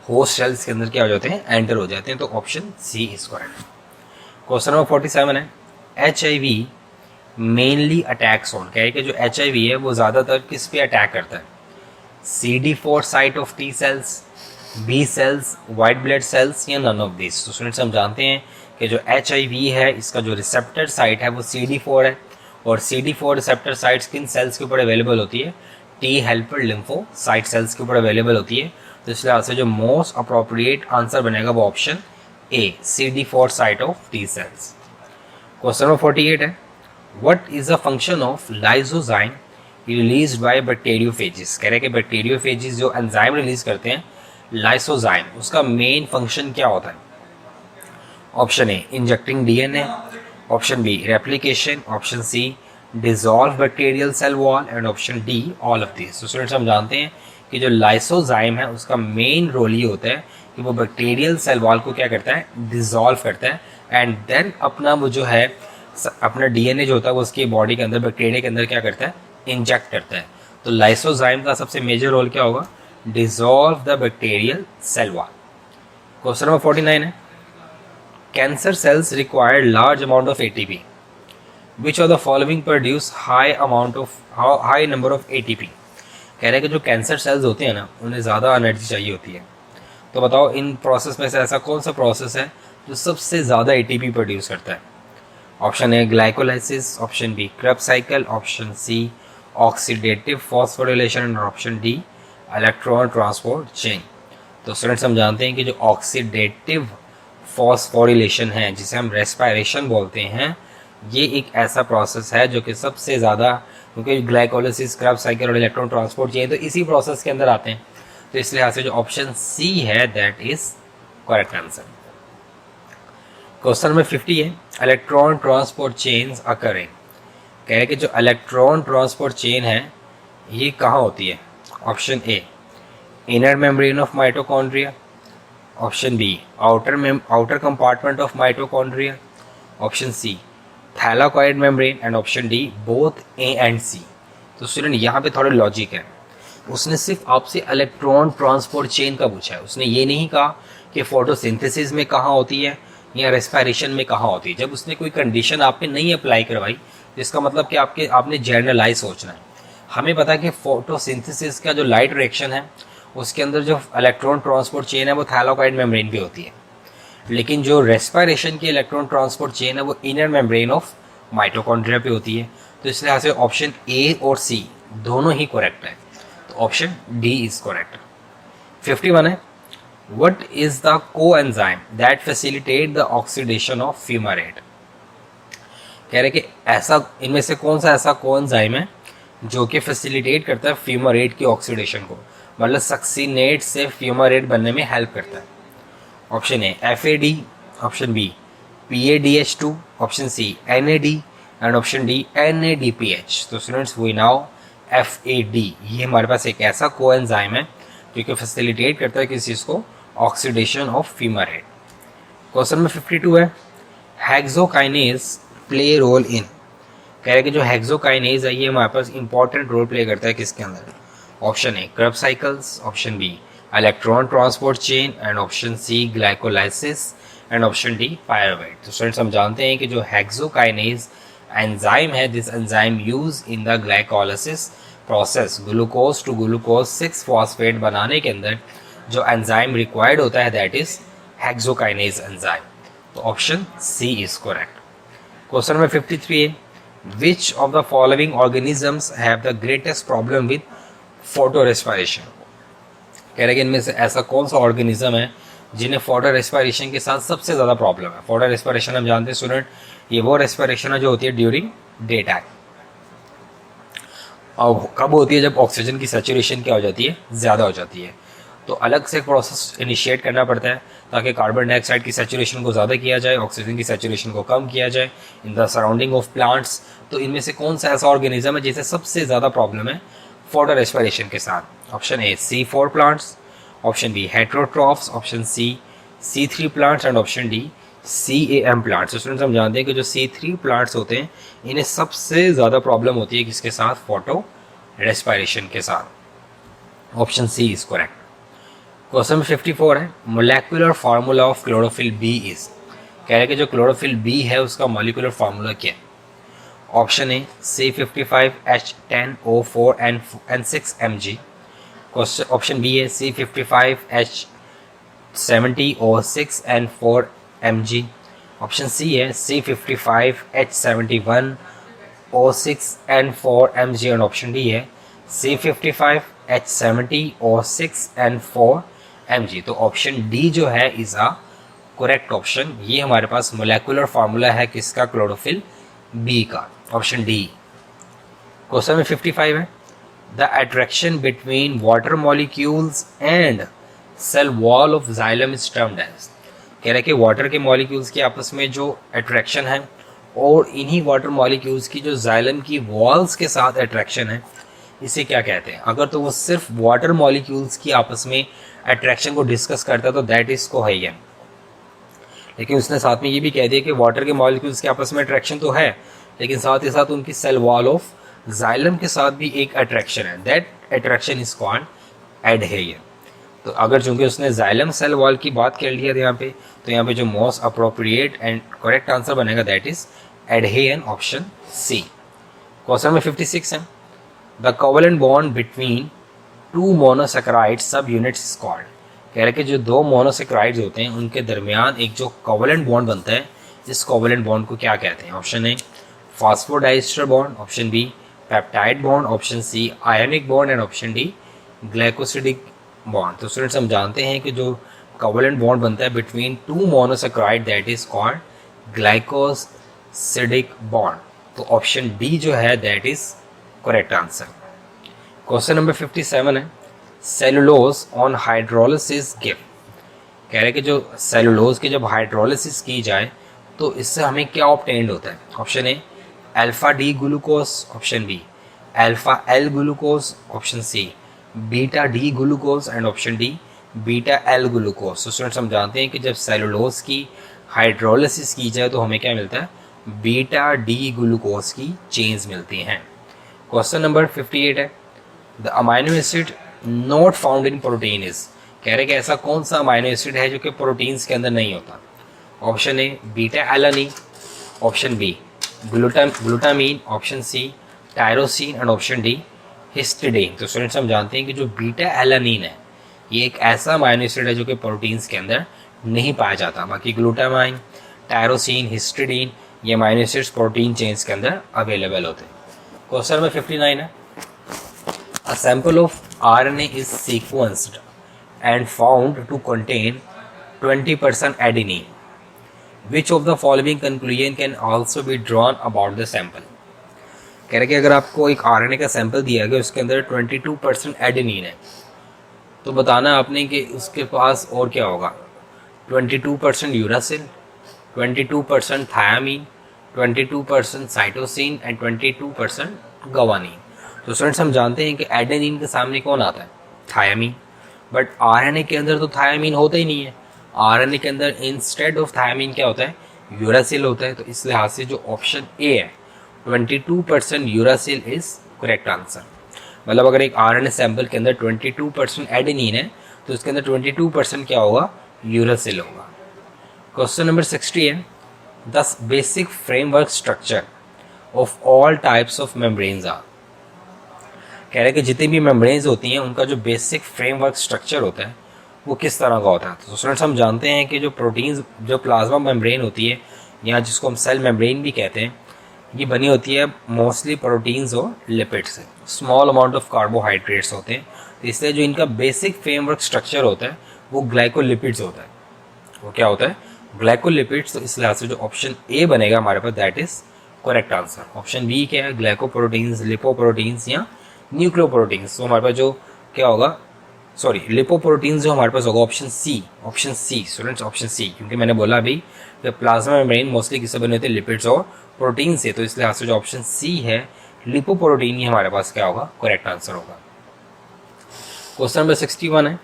होस्ट सेल्स के अंदर क्या हो जाते हैं, एंटर हो जाते हैं। तो option C is correct. Question number 47 है, HIV मेनली अटैक्स ऑन, कह रहे कि जो HIV है वो ज़्यादातर किस पे अटैक करता है, CD4 site of T cells, B cells, white blood cells या नन ऑफ दिस। तो स्टूडेंट्स हम जानते हैं कि जो HIV है इसका जो रिसेप्टर साइट है वो CD4 है, और CD4 रिसेप्टर साइट्स किन सेल्स के ऊपर अवेलेबल होती है, T हेल्पर लिम्फोसाइट सेल्स के ऊपर अवेलेबल होती है। तो इस लिहाज से जो मोस्ट अप्रोप्रिएट आंसर बनेगा वो option A, CD4 site of T cells. Question number 48 है, what is the function of lysozyme released by bacteriophages. कह रहे हैं कि बैक्टीरियोफेजिस जो एंजाइम रिलीज करते हैं लाइसोजाइम, उसका मेन फंक्शन क्या होता है। Option A injecting DNA, option B replication, option C dissolve bacterial cell wall, and option D all of this. तो स्टूडेंट्स हम जानते हैं कि जो लाइसोजाइम है उसका मेन रोल ये होता है कि वो बैक्टीरियल सेल वॉल को क्या करता है, डिसॉल्व करता है, एंड देन अपना वो जो है अपना DNA जो होता है वो उसकी बॉडी के अंदर बैक्टीरिया के अंदर क्या करता है, इंजेक्ट करता है। तो लाइसोजाइम का सबसे मेजर रोल क्या होगा, dissolve the bacterial cell wall. Question number 49 है, cancer cells require large amount of ATP, which of the following produce high number of ATP। कह रहे हैं कि जो कैंसर सेल्स होते हैं ना उन्हें ज़्यादा एनर्जी चाहिए होती है। तो बताओ इन प्रोसेस में से ऐसा कौन सा प्रोसेस है जो सबसे ज़्यादा ATP प्रोड्यूस करता है। Option A glycolysis, option B Krebs cycle, option C oxidative phosphorylation, और option D electron transport chain. तो स्टूडेंट्स हम जानते हैं कि जो ऑक्सीडेटिव फॉस्फोरिलेशन है जिसे हम रेस्पिरेशन बोलते हैं, ये एक ऐसा प्रोसेस है जो कि सबसे ज़्यादा, क्योंकि ग्लाइकोलाइसिस, क्रेब्स साइकिल और इलेक्ट्रॉन ट्रांसपोर्ट चेन तो इसी प्रोसेस के अंदर आते हैं। तो इस लिहाज से जो ऑप्शन सी है that is correct answer. Question number 50 है, इलेक्ट्रॉन ट्रांसपोर्ट चेन्स अकरिंग। कह रहे हैं कि जो इलेक्ट्रॉन ट्रांसपोर्ट चेन है ये कहाँ होती है। Option A inner membrane of mitochondria, option B outer compartment of mitochondria, option C thylakoid membrane, and option D both A and C. तो स्टूडेंट यहाँ पे थोड़ा लॉजिक है, उसने सिर्फ आपसे इलेक्ट्रॉन ट्रांसपोर्ट चेन का पूछा है, उसने ये नहीं कहा कि फोटोसिंथेसिस में कहाँ होती है या रेस्पिरेशन में कहाँ होती है। जब उसने कोई कंडीशन आप पे नहीं अप्लाई करवाई तो इसका मतलब कि आपने जनरलाइज सोचना है। हमें पता है कि फोटोसिंथेसिस का जो लाइट रिएक्शन है उसके अंदर जो इलेक्ट्रॉन ट्रांसपोर्ट चेन है वो थैलाकॉइड मेम्ब्रेन पे होती है, लेकिन जो रेस्पिरेशन की इलेक्ट्रॉन ट्रांसपोर्ट चेन है वो इनर मेम्ब्रेन ऑफ माइटोकॉन्ड्रिया पे होती है। तो इस लिहाज से ऑप्शन ए और सी दोनों ही करेक्ट है, तो ऑप्शन डी इज करेक्ट। 51 है, what is the coenzyme that facilitate the oxidation of fumarate. कह रहे कि ऐसा इनमें से कौन सा ऐसा कोएंजाइम है जो कि फैसिलिटेट करता है फ्यूमारेट की ऑक्सीडेशन को, मतलब सक्सीनेट से फ्यूमारेट बनने में हेल्प करता है। Option A FAD, option B PADH2, option C NAD, and option D NADPH। तो स्टूडेंट्स वी नाउ FAD ये हमारे पास एक ऐसा कोएंजाइम है जो कि फैसिलिटेट करता है किस चीज़ को, ऑक्सीडेशन ऑफ फ्यूमारेट। क्वेश्चन नंबर 52 है, हेक्सोकाइनेज प्ले रोल इन। कह रहे हैं कि जो हेक्सोकाइनेज है ये हमारे पास इंपॉर्टेंट रोल प्ले करता है किसके अंदर। Option A Krebs cycles, option B electron transport chain, and option C glycolysis, and option D pyruvate. तो स्टूडेंट्स हम जानते हैं कि जो हेक्सोकाइनेज एंजाइम है, this enzyme use in the glycolysis process, glucose to glucose 6 phosphate बनाने के अंदर जो एंजाइम रिक्वायर्ड होता है दैट इज हेक्सोकाइनेज एंजाइम। तो option C is correct. Question number 53 है, which of the following organisms have the greatest problem with photo respiration. कह रहे हैं कि इनमें से ऐसा कौन सा ऑर्गेनिज्म है जिन्हें फोटो रेस्पिरेशन के साथ सबसे ज़्यादा प्रॉब्लम है। फोटो रेस्पिरेशन हम जानते हैं स्टूडेंट, ये वो रेस्पिरेशन है जो होती है ड्यूरिंग डे टाइम, और कब होती है जब ऑक्सीजन की सैचुरेशन क्या हो जाती है, ज़्यादा हो जाती है। तो अलग से प्रोसेस इनिशिएट करना पड़ता है ताकि कार्बन डाइऑक्साइड की सैचुरेशन को ज़्यादा किया जाए, ऑक्सीजन की सैचुरेशन को कम किया जाए in the surrounding of plants. तो इनमें से कौन सा ऐसा ऑर्गेनिज्म है जिसे सबसे ज़्यादा प्रॉब्लम है फोटो रेस्पिरेशन के साथ। Option A C4 plants, option B heterotrophs, option C C3 plants, and option D CAM plants. तो स्टूडेंट्स हम जानते हैं कि जो C3 प्लांट्स होते हैं इन्हें सबसे ज़्यादा प्रॉब्लम होती है किसके साथ, फोटो रेस्पिरेशन के साथ। Option C is correct. Question 54 है, molecular formula of chlorophyll B is. कह रहे हैं कि जो क्लोरोफिल बी है उसका मॉलिक्यूलर फार्मूला क्या है। ऑप्शन ए C55H10O4N6Mg, ऑप्शन बी है C55H70O6N4Mg, ऑप्शन सी है C55H71O6N4Mg और ऑप्शन डी है C55H70O6N4Mg। तो ऑप्शन डी जो है इज अ करेक्ट ऑप्शन। ये हमारे पास मोलेकुलर फार्मूला है किसका, क्लोरोफिल बी का, ऑप्शन डी। क्वेश्चन में 55 है, the attraction between water molecules and cell wall of xylem is termed as. कह रहे हैं कि वाटर के मॉलिक्यूल्स के आपस में जो अट्रैक्शन है और इन्हीं वाटर मॉलिक्यूल्स की जो जाइलम की वॉल्स के साथ अट्रैक्शन है, इसे क्या कहते हैं। अगर तो वो सिर्फ वाटर मॉलिक्यूल्स की आपस में अट्रैक्शन को डिस्कस करता है तो दैट इज कोहेजन, लेकिन उसने साथ में ये भी कह दिया कि वाटर के मॉलिक्यूल्स के आपस में अट्रैक्शन तो है, लेकिन साथ ही साथ उनकी सेल वॉल ऑफ जाइलम के साथ भी एक अट्रैक्शन है, that attraction is called adhesion. तो अगर चूंकि उसने जाइलम सेल वॉल की बात कर लिया यहाँ पे, तो यहाँ पे जो most appropriate and correct answer बनेगा that is adhesion, option C. Question में 56 है, the covalent bond between two monosaccharide subunits is called. कह रहे कि जो दो मोनोसैकेराइड्स होते हैं उनके दरमियान एक जो कोवेलेंट बॉन्ड बनता है, इस कोवेलेंट बॉन्ड को क्या कहते हैं। Option A phosphodiester bond, option B peptide bond, option C ionic bond and option D glycosidic bond. तो स्टूडेंट्स हम जानते हैं कि जो कोवेलेंट बॉन्ड बनता है between two monosaccharide that is called glycosidic bond. तो ऑप्शन डी जो है that is correct answer. Question number 57 है, सेलुलोज ऑन हाइड्रोलिसिस गिव। कह रहे कि जो सेलुलोज की जब हाइड्रोलिसिस की जाए तो इससे हमें क्या ऑब्टेन्ड होता है। Option A alpha D glucose, option B alpha L glucose, option C beta D glucose and option D beta L glucose. तो स्टूडेंट्स हम जानते हैं कि जब सेलुलोज की हाइड्रोलिसिस की जाए तो हमें क्या मिलता है, बीटा डी ग्लूकोज की चेन्स मिलती हैं। क्वेश्चन नंबर 58 है, the amino acid not found in protein is. कह रहे कि ऐसा कौन सा अमाइनो एसिड है जो कि प्रोटीन्स के अंदर नहीं होता। Option A beta alanine, option B glutamine, option C tyrosine and option D histidine. तो स्टूडेंट्स हम जानते हैं कि जो बीटा एलानिन है ये एक ऐसा अमाइनो एसिड है जो कि प्रोटीन्स के अंदर नहीं पाया जाता। बाकी ग्लूटामाइन, टायरोसिन, हिस्टिडीन ये अमाइनो एसिड्स प्रोटीन चेन्स के अंदर अवेलेबल होते हैं। क्वेश्चन नंबर 59 है, a sample of RNA is sequenced and found to contain 20% adenine. Which of the following conclusion can also be drawn about the sample? कह रहे कि अगर आपको एक RNA का सैंपल दिया गया उसके अंदर 22% एडेनिन है तो बताना आपने कि उसके पास और क्या होगा, 22% uracil, 22% thiamine, 22% cytosine and 22% guanine. तो स्टूडेंट्स हम जानते हैं कि एडेनिन के सामने कौन आता है, थायामीन, बट आरएनए के अंदर तो थायामीन होता ही नहीं है। आरएनए के अंदर इंस्टेड ऑफ थायामीन क्या होता है, यूरासिल होता है। तो इस लिहाज से जो ऑप्शन ए है 22% यूरासिल इज करेक्ट आंसर। मतलब अगर एक आरएनए सैंपल के अंदर 22% एडेनिन है तो उसके अंदर 22% क्या होगा, यूरासिल होगा। क्वेश्चन नंबर 60 है, the basic framework structure of all types of membranes are. कह रहे हैं कि जितनी भी मेम्ब्रेन्स होती हैं उनका जो बेसिक फ्रेमवर्क स्ट्रक्चर होता है वो किस तरह का होता है। तो स्टूडेंट्स हम जानते हैं कि जो प्रोटीन्स, जो प्लाज्मा मेम्ब्रेन होती है या जिसको हम सेल मेम्ब्रेन भी कहते हैं, ये बनी होती है मोस्टली प्रोटीन्स और लिपिड्स से, स्मॉल अमाउंट ऑफ कार्बोहाइड्रेट्स होते हैं। तो इसलिए जो इनका बेसिक फ्रेमवर्क स्ट्रक्चर होता है वो ग्लाइकोलिपिड्स होता है। वो क्या होता है, ग्लाइकोलिपिड्स। तो इस लिहाज से जो ऑप्शन ए बनेगा हमारे पास that is correct answer. Option B क्या है, ग्लाइकोप्रोटीन्स, लिपोप्रोटीन्स या न्यूक्लियोप्रोटीन्स। तो हमारे पास जो क्या होगा, सॉरी लिपोप्रोटीन्स जो हमारे पास होगा option C, option C students, option C. क्योंकि मैंने बोला अभी कि प्लाज्मा मेम्ब्रेन मोस्टली किससे बने होते हैं, लिपिड्स और प्रोटीन से। तो इस लिहाज से जो ऑप्शन सी है लिपोप्रोटीन, ये हमारे पास क्या होगा, करेक्ट आंसर होगा। क्वेश्चन नंबर 61 है,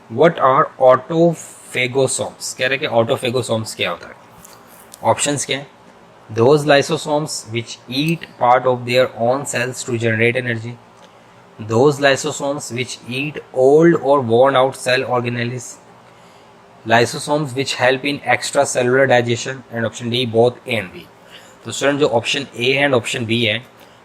व्हाट आर ऑटोफेगोसोम्स। कह रहे हैं कि ऑटोफेगोसोम्स क्या होता है। ऑप्शंस क्या है, those lysosomes which eat part of their own cells to generate energy, those lysosomes which eat old or worn out cell organelles, lysosomes which help in extra cellular digestion, and option D both A and B. तो student जो option A and option B है,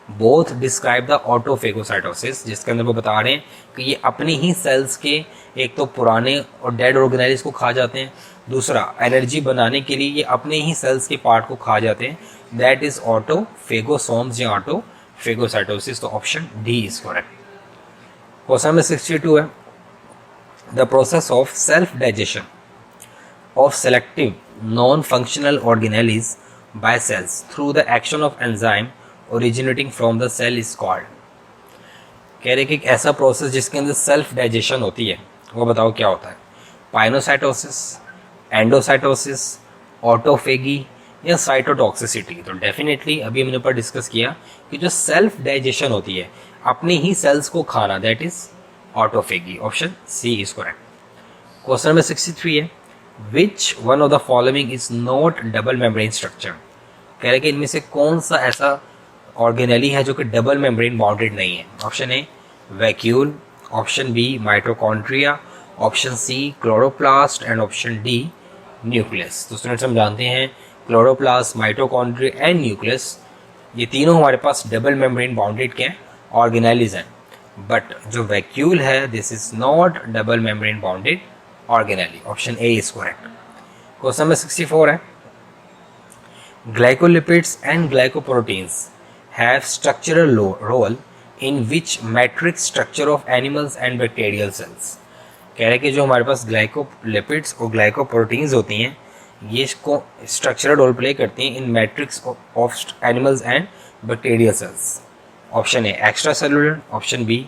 both describe the autophagocytosis, जिसके अंदर वो बता रहे हैं कि ये अपने ही सेल्स के एक तो पुराने और डेड ऑर्गेनाइज को खा जाते हैं, दूसरा एनर्जी बनाने के लिए ये अपने ही सेल्स के पार्ट को खा जाते हैं, दैट इज ऑटोफेगोसोम्स या ऑटोफेगोसाइटोसिस। तो option D is correct. Question number 62 है, the process of self digestion of selective non-functional organelles by cells through the action of enzyme originating from the cell is called। कह रहे कि एक ऐसा प्रोसेस जिसके अंदर सेल्फ डाइजेशन होती है, वो बताओ क्या होता है? पाइनोसाइटोसिस, एंडोसाइटोसिस, ऑटोफेगी या साइटोटॉक्सिसिटी। तो डेफिनेटली अभी हमने ऊपर डिस्कस किया कि जो सेल्फ डाइजेशन होती है, अपने ही सेल्स को खाना, that is autophagy. Option C is correct. Question number 63 है, Which one of the following is not double membrane structure? कह रहे कि इनमें से कौन सा ऐसा ऑर्गेनेली है जो कि डबल मेम्ब्रेन बाउंडेड नहीं है? Option A vacuole, option B mitochondria, option C chloroplast and option D nucleus. तो स्टूडेंट्स हम जानते हैं क्लोरोप्लास्ट, माइटोकॉन्ड्रिया एंड न्यूक्लियस, ये तीनों हमारे पास डबल मेम्ब्रेन बाउंडेड के ऑर्गेनेलीज हैं, बट जो वैक्यूल है this is not double membrane bounded organelle. Option A is correct. Question number 64 है, glycolipids and glycoproteins have structural role in which matrix structure of animals and bacterial cells. कह रहे हैं कि जो हमारे पास ग्लाइकोलिपिड्स और ग्लाइकोप्रोटीन्स होती हैं, ये इसको स्ट्रक्चरल रोल प्ले करती हैं in matrix of animals and bacterial cells. Option A extracellular, option B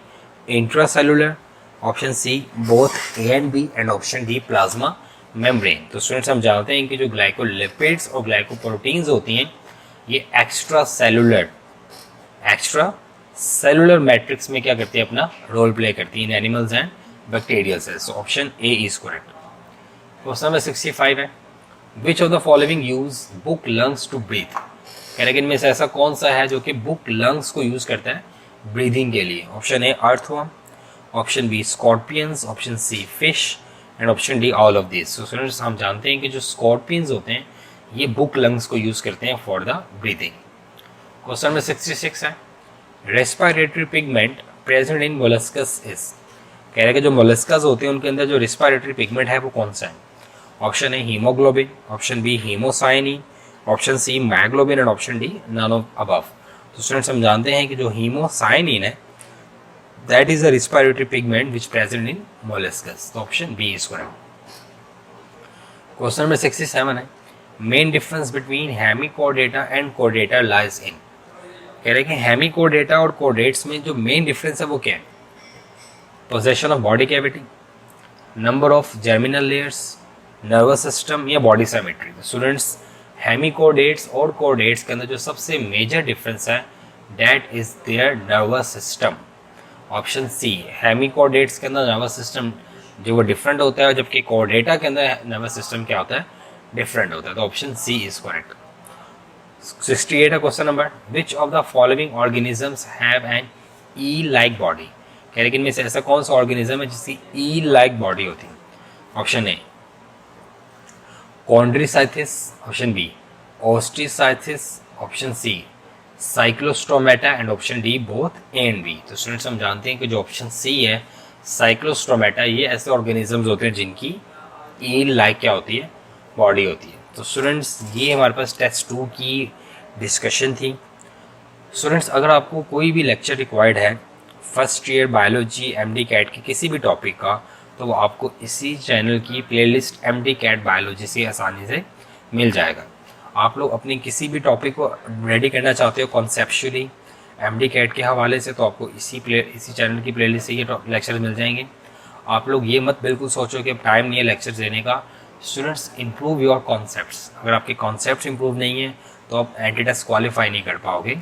intracellular, option C both A and B and option D plasma membrane. तो students हम जानते हैं कि जो ग्लाइकोलिपिड्स और glycoproteins होती हैं, ये एक्स्ट्रा सेलुलर मैट्रिक्स में क्या करती है? अपना रोल प्ले करती है in animals and bacterial cells. Option A is correct. Question number 65 है, which of the following use book lungs to breathe. कह रहे कि इनमें से ऐसा कौन सा है जो कि बुक लंग्स को यूज करता है ब्रीदिंग के लिए? Option A earthworm, option B scorpions, option C fish and option D all of this. So students हम जानते हैं कि जो स्कॉर्पियंस होते हैं ये बुक लंग्स को यूज करते हैं for the breathing. Question number 66 है, respiratory pigment present in molluscs is. कह रहे हैं कि जो मोलस्कस होते हैं उनके अंदर जो रेस्पिरेटरी पिगमेंट है वो कौन सा है? Option A haemoglobin, option B haemocyanin, option C myoglobin and option D none of above. तो स्टूडेंट्स हम जानते हैं कि जो हीमोसाइनिन है that is a respiratory pigment which present in molluscus. So option B is correct. Question number 67 है, main difference between hemichordata and chordata lies in। कह रहे हैं कि hemichordata और chordates में जो main difference है वो क्या है? possession of body cavity, number of germinal layers, nervous system या body symmetry। तो students hemichordates और chordates के अंदर जो सबसे major difference है that is their nervous system। Option C hemichordates के अंदर नर्वस सिस्टम जो वो डिफरेंट होता है, जबकि कोर्डेटा के अंदर नर्वस सिस्टम क्या होता है? डिफरेंट होता है। तो ऑप्शन सी इज करेक्ट। 68 है question number, which of the following organisms have an E like body. कह रहे कि इनमें से ऐसा कौन सा ऑर्गेनिज्म है जिसकी ई लाइक बॉडी होती है? Option A Chondrichthyes, option B Osteichthyes, option C Cyclostomata and option D both A and B. तो स्टूडेंट्स हम जानते हैं कि जो ऑप्शन सी है साइक्लोस्टोमेटा, ये ऐसे ऑर्गेनिजम्स होते हैं जिनकी ईल लाइक क्या होती है? बॉडी होती है। तो स्टूडेंट्स ये हमारे पास टेस्ट 2 की डिस्कशन थी। स्टूडेंट्स अगर आपको कोई भी लेक्चर रिक्वायर्ड है first year biology MDCAT के किसी भी टॉपिक का, तो वो आपको इसी चैनल की प्लेलिस्ट एमडी कैट बायोलॉजी से आसानी से मिल जाएगा। आप लोग अपनी किसी भी टॉपिक को रेडी करना चाहते हो कॉन्सेप्चुअली एमडी कैट के हवाले से, तो आपको इसी चैनल की प्लेलिस्ट से ये लेक्चर मिल जाएंगे। आप लोग ये मत बिल्कुल सोचो कि अब टाइम नहीं है लेक्चर देने का। Students improve your concepts. अगर आपके कॉन्सेप्ट्स इम्प्रूव नहीं है तो आप एंटी टेस्ट क्वालिफाई नहीं कर पाओगे।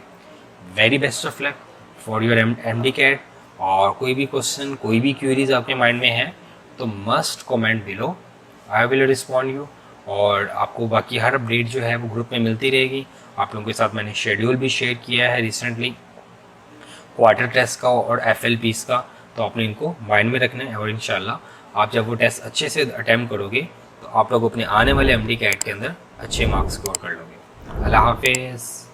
Very best of luck for your MDCAT. और कोई भी क्वेश्चन, कोई भी क्वेरीज आपके माइंड में है तो must comment below, I will respond you. और आपको बाकी हर अपडेट जो है वो ग्रुप में मिलती रहेगी। आप लोगों के साथ मैंने शेड्यूल भी शेयर किया है रिसेंटली क्वार्टर टेस्ट का और FLPs का, तो आपने इनको माइंड में रखना है। और इंशाल्लाह आप जब वो टेस्ट अच्छे से अटैम्प्ट करोगे तो आप लोग अपने आने वाले एमडी कैट के अंदर अच्छे मार्क्स स्कोर कर लोगे। अल्लाह हाफिज़।